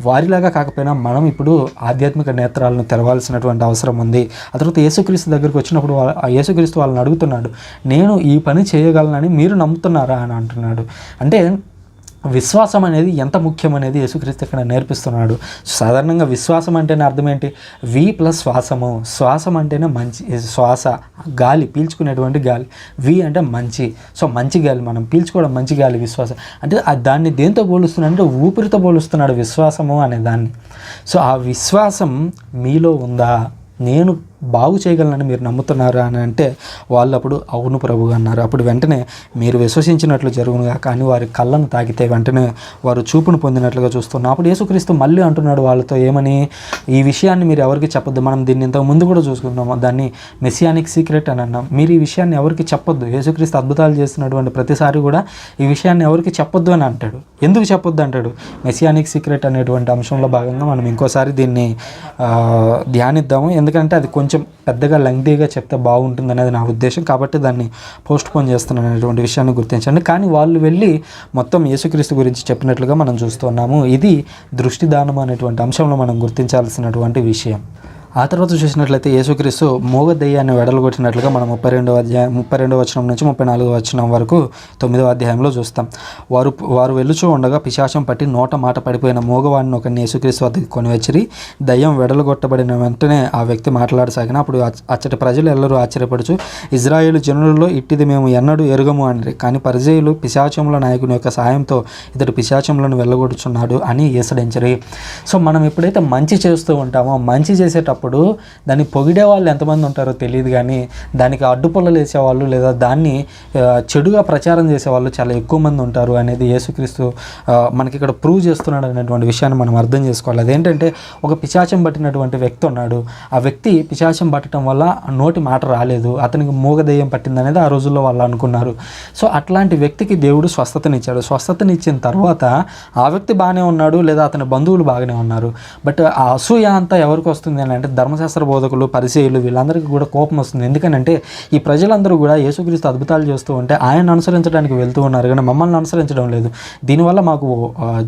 వారిలాగా కాకపోయినా మనం ఇప్పుడు ఆధ్యాత్మిక నేత్రాలను తెరవాల్సినటువంటి అవసరం ఉంది. ఆ తర్వాత యేసుక్రీస్తు దగ్గరికి వచ్చినప్పుడు యేసుక్రీస్తు వాళ్ళని అడుగుతున్నాడు, నేను ఈ పని చేయగలనని మీరు నమ్ముతున్నారా అని అంటున్నాడు. అంటే విశ్వాసం అనేది ఎంత ముఖ్యం అనేది యేసుక్రీస్తు ఇక్కడ నేర్పిస్తున్నాడు. సాధారణంగా విశ్వాసం అంటేనే అర్థం ఏంటి? వి ప్లస్ శ్వాసము. శ్వాసం అంటేనే మంచి శ్వాస, గాలి పీల్చుకునేటువంటి గాలి. వి అంటే మంచి. సో మంచి గాలి మనం పీల్చుకోవడం, మంచి గాలి విశ్వాసం. అంటే దాన్ని దేంతో పోలుస్తున్నాడు అంటే, ఊపిరితో పోలుస్తున్నాడు విశ్వాసము అనే దాన్ని. సో ఆ విశ్వాసం మీలో ఉందా? నేను బాగు చేయగలనని మీరు నమ్ముతున్నారా అని అంటే, వాళ్ళు అప్పుడు అవును ప్రభు అన్నారు. అప్పుడు వెంటనే మీరు విశ్వసించినట్లు జరుగునుగా, కానీ వారి కళ్ళను తాకితే వెంటనే వారు చూపును పొందినట్లుగా చూస్తున్నాం. అప్పుడు యేసుక్రీస్తు మళ్ళీ అంటున్నాడు వాళ్ళతో ఏమని, ఈ విషయాన్ని మీరు ఎవరికి చెప్పొద్దు. మనం దీన్ని ఇంతకు ముందు కూడా చూసుకున్నాము, దాన్ని మెసియానిక్ సీక్రెట్ అని అన్నాం. మీరు ఈ విషయాన్ని ఎవరికి చెప్పొద్దు. యేసుక్రీస్తు అద్భుతాలు చేస్తున్నటువంటి ప్రతిసారి కూడా ఈ విషయాన్ని ఎవరికి చెప్పొద్దు అని అంటాడు. ఎందుకు చెప్పొద్దు అంటాడు? మెసియానిక్ సీక్రెట్ అనేటువంటి అంశంలో భాగంగా మనం ఇంకోసారి దీన్ని ధ్యానిద్దాము. ఎందుకంటే అది కొంచెం పెద్దగా లెంగ్తీగా చెప్తే బాగుంటుంది అనేది నా ఉద్దేశం. కాబట్టి దాన్ని పోస్ట్ పోన్ చేస్తున్నాను అనేటువంటి విషయాన్ని గుర్తించండి. కానీ వాళ్ళు వెళ్ళి మొత్తం యేసుక్రీస్తు గురించి చెప్పినట్లుగా మనం చూస్తున్నాము. ఇది దృష్టిదానం అనేటువంటి అంశంలో మనం గుర్తించాల్సినటువంటి విషయం. ఆ తర్వాత చూసినట్లయితే యేసుక్రీస్తు మూగ దెయ్యాన్ని వెడలగొట్టినట్లుగా మనం 32వ వచనం నుంచి 34వ వచనం వరకు 9వ అధ్యాయంలో చూస్తాం. వారు వెలుచూ ఉండగా పిశాచం పట్టి నోట మాట పడిపోయిన మూగవాడిని ఒకరిని యేసుక్రీస్తు వద్దకు కొనివచ్చిరి. దయ్యం వెడలగొట్టబడిన వెంటనే ఆ వ్యక్తి మాట్లాడసాగిన. అప్పుడు అచ్చటి ప్రజలు ఎల్లరూ ఆశ్చర్యపడుచు, ఇజ్రాయేలు జనులలో ఇట్టిది మేము ఎన్నడూ ఎరుగము అనిరి. కానీ పరిసయ్యులు పిశాచముల నాయకుని యొక్క సాయంతో ఇతడు పిశాచములను వెళ్ళగొట్టుచున్నాడు అని ఏసడించరి. సో మనం ఎప్పుడైతే మంచి చేస్తూ ఉంటామో, మంచి చేసేటప్పుడు చేసినప్పుడు దాన్ని పొగిడే వాళ్ళు ఎంతమంది ఉంటారో తెలియదు, కానీ దానికి అడ్డుపుల్లలు వేసేవాళ్ళు లేదా దాన్ని చెడుగా ప్రచారం చేసేవాళ్ళు చాలా ఎక్కువ మంది ఉంటారు అనేది యేసుక్రీస్తు మనకి ఇక్కడ ప్రూవ్ చేస్తున్నాడు అనేటువంటి విషయాన్ని మనం అర్థం చేసుకోవాలి. అదేంటంటే ఒక పిశాచం పట్టినటువంటి వ్యక్తి ఉన్నాడు. ఆ వ్యక్తి పిశాచం పట్టడం వల్ల నోటి మాట రాలేదు, అతనికి మూగదెయ్యం పట్టింది అనేది ఆ రోజుల్లో వాళ్ళు అనుకున్నారు. సో అట్లాంటి వ్యక్తికి దేవుడు స్వస్థతనిచ్చాడు. స్వస్థతనిచ్చిన తర్వాత ఆ వ్యక్తి బాగానే ఉన్నాడు లేదా అతని బంధువులు బాగానే ఉన్నారు. బట్ ఆ అసూయ అంతా ఎవరికి వస్తుంది అని అంటే ధర్మశాస్త్ర బోధకులు, పరిసయ్యులు వీళ్ళందరికీ కూడా కోపం వస్తుంది. ఎందుకంటే ఈ ప్రజలందరూ కూడా యేసుక్రీస్తు అద్భుతాలు చేస్తూ ఉంటే ఆయన అనుసరించడానికి వెళ్తూ ఉన్నారు, కానీ మమ్మల్ని అనుసరించడం లేదు. దీనివల్ల మాకు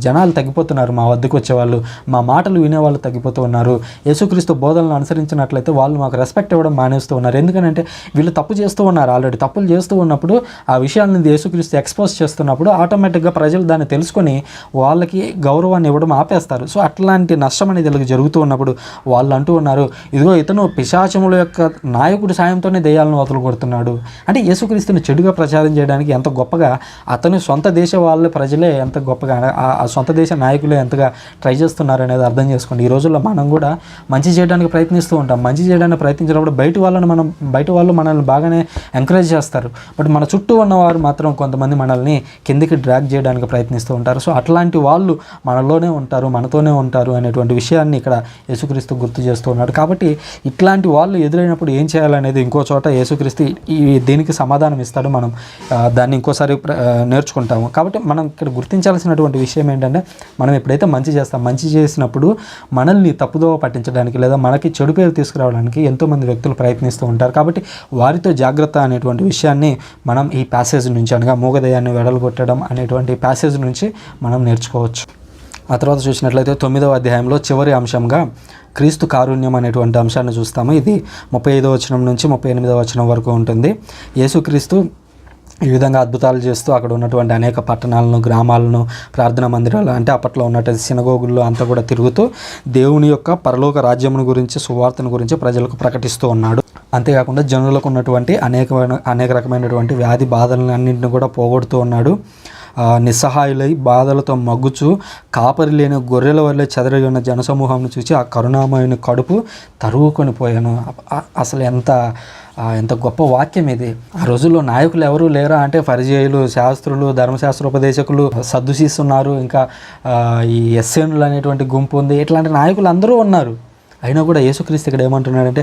జనాలు తగ్గిపోతున్నారు, మా వద్దకు వచ్చేవాళ్ళు, మా మాటలు వినేవాళ్ళు తగ్గిపోతూ ఉన్నారు. యేసుక్రీస్తు బోధనలు అనుసరించినట్లయితే వాళ్ళు మాకు రెస్పెక్ట్ ఇవ్వడం మానేస్తూ ఉన్నారు. ఎందుకంటే వీళ్ళు తప్పు చేస్తూ ఉన్నారు, ఆల్రెడీ తప్పులు చేస్తూ ఉన్నప్పుడు ఆ విషయాలను యేసుక్రీస్తు ఎక్స్పోజ్ చేస్తున్నప్పుడు ఆటోమేటిక్గా ప్రజలు దాన్ని తెలుసుకొని వాళ్ళకి గౌరవాన్ని ఇవ్వడం ఆపేస్తారు. సో అట్లాంటి నష్టం అనేది వీళ్ళకి జరుగుతూ ఉన్నప్పుడు వాళ్ళు అంటూ ఉన్నారు, ఇదిగో ఇతను పిశాచముల యొక్క నాయకుడి సాయంతోనే దెయ్యాలను వదలగొడుతున్నాడు. అంటే యేసుక్రీస్తుని చెడుగా ప్రచారం చేయడానికి ఎంత గొప్పగా అతని సొంత దేశ వాళ్ళ ప్రజలే ఎంత గొప్పగా ఆ సొంత దేశ నాయకులే ఎంతగా ట్రై చేస్తున్నారు అనేది అర్థం చేసుకోండి. ఈ రోజుల్లో మనం కూడా మంచి చేయడానికి ప్రయత్నిస్తూ ఉంటాం. మంచి చేయడానికి ప్రయత్నించినప్పుడు బయట వాళ్ళు మనల్ని బాగానే ఎంకరేజ్ చేస్తారు. బట్ మన చుట్టూ ఉన్నవారు మాత్రం కొంతమంది మనల్ని కిందికి డ్రాగ్ చేయడానికి ప్రయత్నిస్తూ ఉంటారు. సో అట్లాంటి వాళ్ళు మనలోనే ఉంటారు, మనతోనే ఉంటారు అనేటువంటి విషయాన్ని ఇక్కడ యేసుక్రీస్తు గుర్తు చేస్తూ ఉన్నాడు. కాబట్టి ఇట్లాంటి వాళ్ళు ఎదురైనప్పుడు ఏం చేయాలనేది ఇంకో చోట యేసుక్రీస్తు దీనికి సమాధానం ఇస్తాడు. మనం దాన్ని ఇంకోసారి నేర్చుకుంటాము. కాబట్టి మనం ఇక్కడ గుర్తించాల్సినటువంటి విషయం ఏంటంటే, మనం ఎప్పుడైతే మంచి చేస్తాం, మంచి చేసినప్పుడు మనల్ని తప్పుదోవ పట్టించడానికి లేదా మనకి చెడు పేరు తీసుకురావడానికి ఎంతోమంది వ్యక్తులు ప్రయత్నిస్తూ ఉంటారు. కాబట్టి వారితో జాగ్రత్త అనేటువంటి విషయాన్ని మనం ఈ ప్యాసేజ్ నుంచి, అనగా మూగదయాన్ని వెడలగొట్టడం అనేటువంటి ప్యాసేజ్ నుంచి మనం నేర్చుకోవచ్చు. ఆ తర్వాత చూసినట్లయితే 9వ అధ్యాయంలో చివరి అంశంగా క్రీస్తు కారుణ్యం అనేటువంటి అంశాన్ని చూస్తాము. ఇది 35వ వచనం నుంచి 38వ వచనం వరకు ఉంటుంది. యేసుక్రీస్తు ఈ విధంగా అద్భుతాలు చేస్తూ అక్కడ ఉన్నటువంటి అనేక పట్టణాలను, గ్రామాలను, ప్రార్థనా మందిరాలు, అంటే అప్పట్లో ఉన్నటువంటి సినగోగుల్లో అంతా కూడా తిరుగుతూ దేవుని యొక్క పరలోక రాజ్యమును గురించి, సువార్తను గురించి ప్రజలకు ప్రకటిస్తూ ఉన్నాడు. అంతేకాకుండా జనులకు ఉన్నటువంటి అనేక రకమైనటువంటి వ్యాధి బాధలన్నింటినీ కూడా పోగొడుతూ ఉన్నాడు. నిస్సహాయులై బాధలతో మగ్గుచు కాపరి లేని గొర్రెల వల్లే చెదరగి ఉన్న జనసమూహంను చూసి ఆ కరుణామయుని కడుపు తరుగుకొని పోయాను. అసలు ఎంత గొప్ప వాక్యం ఇది. ఆ రోజుల్లో నాయకులు ఎవరు లేరా అంటే ఫరిజేయులు, శాస్త్రులు, ధర్మశాస్త్రోపదేశకులు, సద్దుసీస్ ఉన్నారు, ఇంకా ఈ ఎస్సేనులు అనేటువంటి గుంపు ఉంది. ఇట్లాంటి నాయకులు అందరూ ఉన్నారు. అయినా కూడా యేసుక్రీస్తు ఇక్కడ ఏమంటున్నాడంటే,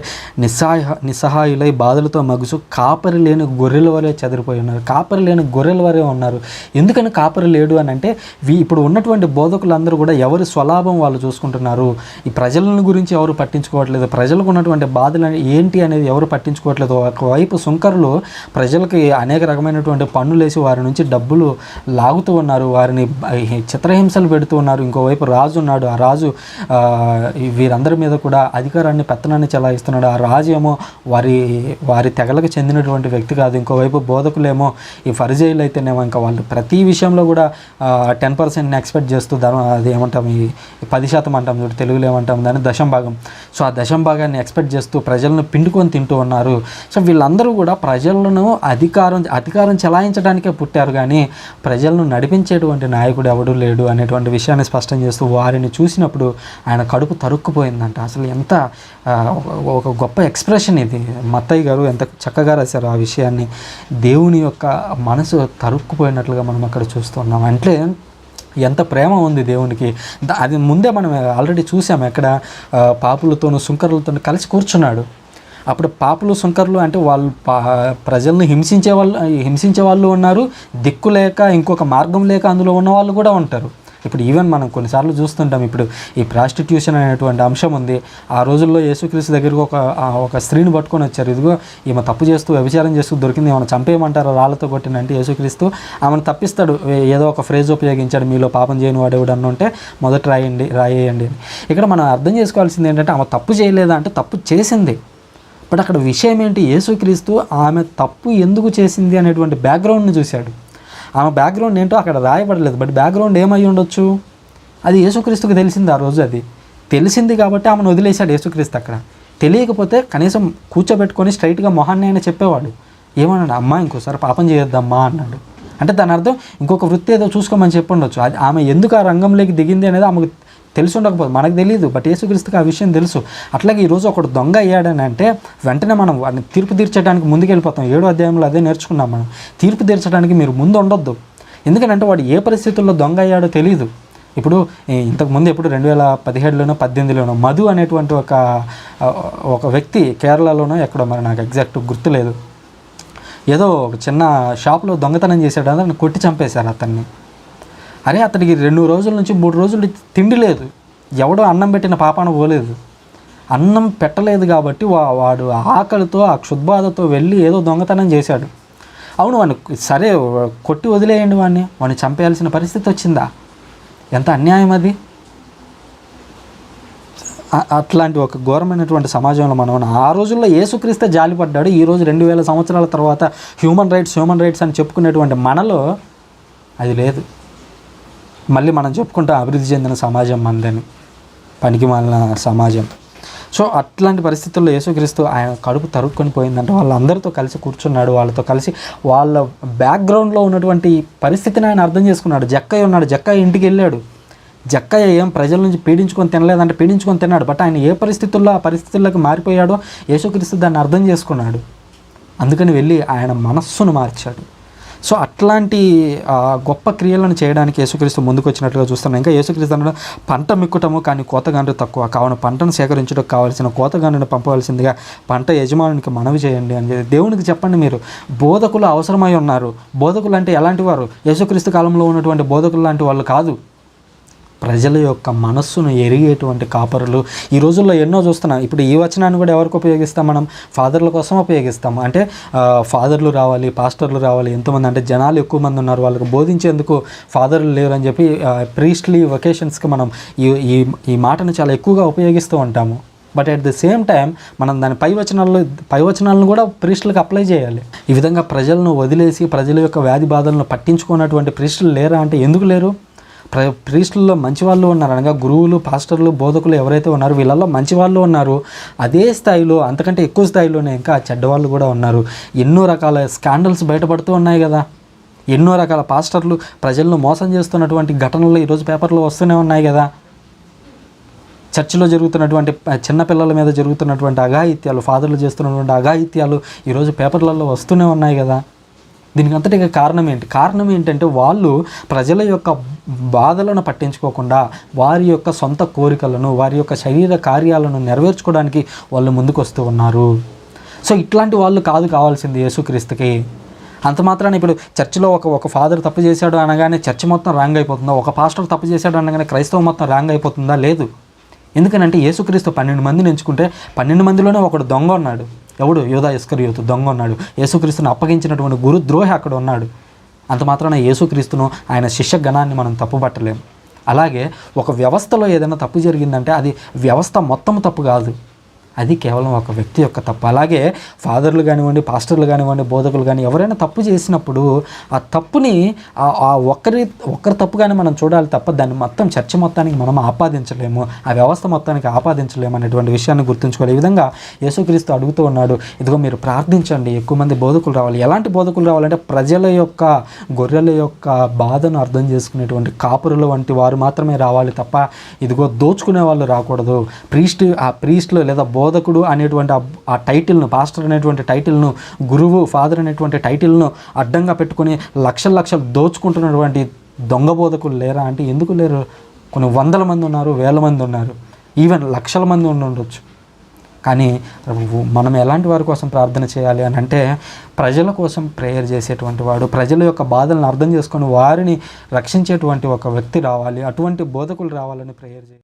నిస్సహాయులై బాధలతో మగుసు కాపరి లేని గొర్రెల వరే చెదిరిపోయి ఉన్నారు. కాపరి లేని గొర్రెల వరే ఉన్నారు. ఎందుకని కాపరి లేడు అని అంటే, ఇప్పుడు ఉన్నటువంటి బోధకులందరూ కూడా ఎవరి స్వలాభం వాళ్ళు చూసుకుంటున్నారు. ఈ ప్రజలను గురించి ఎవరు పట్టించుకోవట్లేదు. ప్రజలకు ఉన్నటువంటి బాధలు ఏంటి అనేది ఎవరు పట్టించుకోవట్లేదు. ఒకవైపు సుంకరులు ప్రజలకి అనేక రకమైనటువంటి పన్నులేసి వారి నుంచి డబ్బులు లాగుతూ ఉన్నారు, వారిని చిత్రహింసలు పెడుతూ ఉన్నారు. ఇంకోవైపు రాజు ఉన్నాడు. ఆ రాజు వీరందరి మీద కూడా అధికారాన్ని, పెత్తనాన్ని చెలాయిస్తున్నాడు. ఆ రాజు ఏమో వారి తెగలకు చెందినటువంటి వ్యక్తి కాదు. ఇంకోవైపు బోధకులేమో, ఈ ఫరిజేయులు అయితేనేమో ఇంకా వాళ్ళు ప్రతి విషయంలో కూడా 10% ఎక్స్పెక్ట్ చేస్తూ అది ఏమంటాం, ఈ 10% అంటాం చూడు, తెలుగులో ఏమంటాం దాన్ని, దశంభాగం. సో ఆ దశంభాగాన్ని ఎక్స్పెక్ట్ చేస్తూ ప్రజలను పిండుకొని తింటూ ఉన్నారు. సో వీళ్ళందరూ కూడా ప్రజలను అధికారం చెలాయించడానికే పుట్టారు, కానీ ప్రజలను నడిపించేటువంటి నాయకుడు ఎవడూ లేడు అనేటువంటి విషయాన్ని స్పష్టం చేస్తూ వారిని చూసినప్పుడు ఆయన కడుపు తరుక్కుపోయిందంట. అసలు ఎంత ఒక గొప్ప ఎక్స్ప్రెషన్ ఇది. మత్తయ్య గారు ఎంత చక్కగా రాశారు ఆ విషయాన్ని. దేవుని యొక్క మనసు తరుక్కుపోయినట్లుగా మనం అక్కడ చూస్తున్నాం. అంటే ఎంత ప్రేమ ఉంది దేవునికి. అది ముందే మనం ఆల్రెడీ చూసాం. ఎక్కడ పాపులతోనూ సుంకరులతో కలిసి కూర్చున్నాడు. అప్పుడు పాపులు, సుంకరులు అంటే వాళ్ళు ప్రజల్ని హింసించే వాళ్ళు ఉన్నారు, దిక్కు లేక ఇంకొక మార్గం లేక అందులో ఉన్న వాళ్ళు కూడా ఉంటారు. ఇప్పుడు ఈవెన్ మనం కొన్నిసార్లు చూస్తుంటాం, ఇప్పుడు ఈ ప్రాస్టిట్యూషన్ అనేటువంటి అంశం ఉంది. ఆ రోజుల్లో యేసుక్రీస్తు దగ్గరకు ఒక స్త్రీని పట్టుకొని వచ్చారు. ఇదిగో ఈమె తప్పు చేస్తూ వ్యభిచారం చేస్తూ దొరికింది, ఏమైనా చంపేయమంటారో రాళ్ళతో కొట్టినంటే యేసుక్రీస్తు ఆమెను తప్పిస్తాడు. ఏదో ఒక ఫ్రేజ్ ఉపయోగించాడు, మీలో పాపం చేయని వాడేవాడు అన్నుంటే మొదట రాయేయండి. ఇక్కడ మనం అర్థం చేసుకోవాల్సింది ఏంటంటే, ఆమె తప్పు చేయలేదా అంటే తప్పు చేసింది. బట్ అక్కడ విషయం ఏంటి, యేసుక్రీస్తు ఆమె తప్పు ఎందుకు చేసింది అనేటువంటి బ్యాక్గ్రౌండ్ని చూశాడు. ఆమె బ్యాక్గ్రౌండ్ ఏంటో అక్కడ రాయబడలేదు, బట్ బ్యాక్గ్రౌండ్ ఏమై ఉండొచ్చు అది యేసుక్రీస్తుకు తెలిసింది. ఆ రోజు అది తెలిసింది కాబట్టి ఆమెను వదిలేశాడు యేసుక్రీస్తు. అక్కడ తెలియకపోతే కనీసం కూర్చోబెట్టుకొని స్ట్రైట్గా మొహాన్ని ఆయన చెప్పేవాడు. ఏమన్నాడు, అమ్మా ఇంకోసారి పాపం చేయొద్దమ్మా అన్నాడు. అంటే దాని అర్థం ఇంకొక వృత్తి ఏదో చూసుకోమని చెప్పి ఉండొచ్చు. అది ఆమె ఎందుకు ఆ రంగంలోకి దిగింది అనేది ఆమెకు తెలిసి ఉండకపోతే మనకు తెలియదు, బట్ యేసుక్రీస్తుకి ఆ విషయం తెలుసు. అట్లాగే ఈరోజు ఒకడు దొంగ అయ్యాడని అంటే వెంటనే మనం వాడిని తీర్పు తీర్చడానికి ముందుకెళ్ళిపోతాం. 7వ అధ్యాయంలో అదే నేర్చుకున్నాం మనం. తీర్పు తీర్చడానికి మీరు ముందు ఉండొద్దు. ఎందుకంటే వాడు ఏ పరిస్థితుల్లో దొంగ అయ్యాడో తెలియదు. ఇప్పుడు ఇంతకుముందు ఎప్పుడు 2017లోనో 18లోనో మధు అనేటువంటి ఒక వ్యక్తి కేరళలోనో ఎక్కడో, మరి నాకు ఎగ్జాక్ట్ గుర్తులేదు, ఏదో ఒక చిన్న షాప్లో దొంగతనం చేశాడు, అతన్ని కొట్టి చంపేశారు అతన్ని. అరే అతనికి 2 రోజుల నుంచి 3 రోజులు తిండి లేదు, ఎవడో అన్నం పెట్టిన పాపాన పోలేదు. అన్నం పెట్టలేదు కాబట్టి వాడు ఆకలితో ఆ క్షుద్బాధతో వెళ్ళి ఏదో దొంగతనం చేశాడు. అవును, వాడిని సరే కొట్టి వదిలేయండి, వాడిని చంపేయాల్సిన పరిస్థితి వచ్చిందా? ఎంత అన్యాయం అది. అట్లాంటి ఒక ఘోరమైనటువంటి సమాజంలో మనం ఆ రోజుల్లో యేసుక్రీస్తే జాలిపడ్డాడు. ఈరోజు 2000 సంవత్సరాల తర్వాత హ్యూమన్ రైట్స్ అని చెప్పుకునేటువంటి మనలో అది లేదు. మళ్ళీ మనం చెప్పుకుంటాం అభివృద్ధి చెందిన సమాజం మనదని, పనికి మాలిన సమాజం. సో అట్లాంటి పరిస్థితుల్లో యేసుక్రీస్తు ఆయన కడుపు తరుక్కొని పోయిందంటే వాళ్ళందరితో కలిసి కూర్చున్నాడు, వాళ్ళతో కలిసి వాళ్ళ బ్యాక్గ్రౌండ్లో ఉన్నటువంటి పరిస్థితిని ఆయన అర్థం చేసుకున్నాడు. జక్కయ్య ఉన్నాడు, జక్కయ్య ఇంటికి వెళ్ళాడు. జక్కయ్య ఏం ప్రజల నుంచి పీడించుకొని తినలేదంటే పీడించుకొని తిన్నాడు, బట్ ఆయన ఏ పరిస్థితుల్లో ఆ పరిస్థితుల్లోకి మారిపోయాడో యేసుక్రీస్తు దాన్ని అర్థం చేసుకున్నాడు. అందుకని వెళ్ళి ఆయన మనస్సును మార్చాడు. సో అట్లాంటి గొప్ప క్రియలను చేయడానికి యేసుక్రీస్తు ముందుకు వచ్చినట్లుగా చూస్తున్నాం. ఇంకా యేసుక్రీస్తు అన్నాడు, పంట మిక్కుటము కానీ కోతగాండ్రు తక్కువ, కావున పంటను సేకరించడానికి కావాల్సిన కోతగాండ్రుని పంపవలసిందిగా పంట యజమానునికి మనవి చేయండి అని దేవునికి చెప్పండి. మీరు బోధకులు అవసరమై ఉన్నారు. బోధకులు అంటే ఎలాంటి వారు? యేసుక్రీస్తు కాలంలో ఉన్నటువంటి బోధకులు లాంటి వాళ్ళు కాదు. ప్రజల యొక్క మనస్సును ఎరిగేటువంటి కాపరులు ఈ రోజుల్లో ఎన్నో చూస్తున్నాం. ఇప్పుడు ఈ వచనాన్ని కూడా ఎవరికి ఉపయోగిస్తాం? మనం ఫాదర్ల కోసం ఉపయోగిస్తాము. అంటే ఫాదర్లు రావాలి, పాస్టర్లు రావాలి, ఎంతోమంది అంటే జనాలు ఎక్కువ మంది ఉన్నారు, వాళ్ళకి బోధించేందుకు ఫాదర్లు లేరు అని చెప్పి ప్రీస్ట్లీ వొకేషన్స్కి మనం ఈ మాటను చాలా ఎక్కువగా ఉపయోగిస్తూ ఉంటాము. But at the same time మనం దాని పై వచనాలను కూడా ప్రీస్టులకు అప్లై చేయాలి. ఈ విధంగా ప్రజలను వదిలేసి ప్రజల యొక్క వ్యాధి బాధలను పట్టించుకున్నటువంటి ప్రీస్టులు లేరా అంటే ఎందుకు లేరు? ప్రీస్టుల్లో మంచి వాళ్ళు ఉన్నారు, అనగా గురువులు, పాస్టర్లు, బోధకులు ఎవరైతే ఉన్నారో వీళ్ళల్లో మంచి వాళ్ళు ఉన్నారు. అదే స్థాయిలో అంతకంటే ఎక్కువ స్థాయిలోనే ఇంకా చెడ్డవాళ్ళు కూడా ఉన్నారు. ఎన్నో రకాల స్కాండల్స్ బయటపడుతూ ఉన్నాయి కదా. ఎన్నో రకాల పాస్టర్లు ప్రజలను మోసం చేస్తున్నటువంటి ఘటనలు ఈరోజు పేపర్లో వస్తూనే ఉన్నాయి కదా. చర్చిలో జరుగుతున్నటువంటి చిన్నపిల్లల మీద జరుగుతున్నటువంటి అఘాయిత్యాలు, ఫాదర్లు చేస్తున్నటువంటి అఘాయిత్యాలు ఈరోజు పేపర్లలో వస్తూనే ఉన్నాయి కదా. దీనికి అంతటిగా కారణం ఏంటంటే వాళ్ళు ప్రజల యొక్క బాధలను పట్టించుకోకుండా వారి యొక్క సొంత కోరికలను, వారి యొక్క శరీర కార్యాలను నెరవేర్చుకోవడానికి వాళ్ళు ముందుకు వస్తూ ఉన్నారు. సో ఇట్లాంటి వాళ్ళు కావాల్సింది యేసుక్రీస్తుకి. అంత మాత్రాన ఇప్పుడు చర్చిలో ఒక ఫాదర్ తప్పు చేశాడు అనగానే చర్చ్ మొత్తం రాంగ్ అయిపోతుందా? ఒక పాస్టర్ తప్పు చేశాడు అనగానే క్రైస్తవం మొత్తం రాంగ్ అయిపోతుందా? లేదు. ఎందుకనంటే యేసుక్రీస్తు 12 మందిని ఎంచుకుంటే 12 మందిలోనే ఒకడు దొంగ ఉన్నాడు. ఎవడు? యూదా ఇస్కరియోతు దొంగ ఉన్నాడు. యేసుక్రీస్తును అప్పగించినటువంటి గురుద్రోహి అక్కడ ఉన్నాడు. అంత మాత్రాన యేసుక్రీస్తును ఆయన శిష్య గణాన్ని మనం తప్పుపట్టలేము. అలాగే ఒక వ్యవస్థలో ఏదైనా తప్పు జరిగిందంటే అది వ్యవస్థ మొత్తం తప్పు కాదు, అది కేవలం ఒక వ్యక్తి యొక్క తప్పు. అలాగే ఫాదర్లు కానివ్వండి, పాస్టర్లు కానివ్వండి, బోధకులు కానీ ఎవరైనా తప్పు చేసినప్పుడు ఆ తప్పుని ఒక్కరి తప్పుగానే మనం చూడాలి తప్ప దాన్ని మొత్తం చర్చ మొత్తానికి మనం ఆపాదించలేము, ఆ వ్యవస్థ మొత్తానికి ఆపాదించలేము అనేటువంటి విషయాన్ని గుర్తుంచుకోవాలి. ఈ విధంగా యేసుక్రీస్తు అడుగుతూ ఉన్నాడు, ఇదిగో మీరు ప్రార్థించండి, ఎక్కువ మంది బోధకులు రావాలి. ఎలాంటి బోధకులు రావాలంటే ప్రజల యొక్క, గొర్రెల యొక్క బాధను అర్థం చేసుకునేటువంటి కాపురుల వంటి వారు మాత్రమే రావాలి తప్ప ఇదిగో దోచుకునే వాళ్ళు రాకూడదు. ప్రీస్టులు లేదా బోధకుడు అనేటువంటి ఆ టైటిల్ను, పాస్టర్ అనేటువంటి టైటిల్ను, గురువు, ఫాదర్ అనేటువంటి టైటిల్ను అడ్డంగా పెట్టుకుని లక్షలు దోచుకుంటున్నటువంటి దొంగ బోధకులు లేరా అంటే ఎందుకు లేరు? కొన్ని 100 మంది ఉన్నారు, 1000 మంది ఉన్నారు, ఈవెన్ లక్షల మంది ఉండొచ్చు. కానీ మనం ఎలాంటి వారి కోసం ప్రార్థన చేయాలి అని అంటే ప్రజల కోసం ప్రేయర్ చేసేటువంటి వాడు, ప్రజల యొక్క బాధలను అర్థం చేసుకొని వారిని రక్షించేటువంటి ఒక వ్యక్తి రావాలి, అటువంటి బోధకులు రావాలని ప్రేయర్ చేయాలి.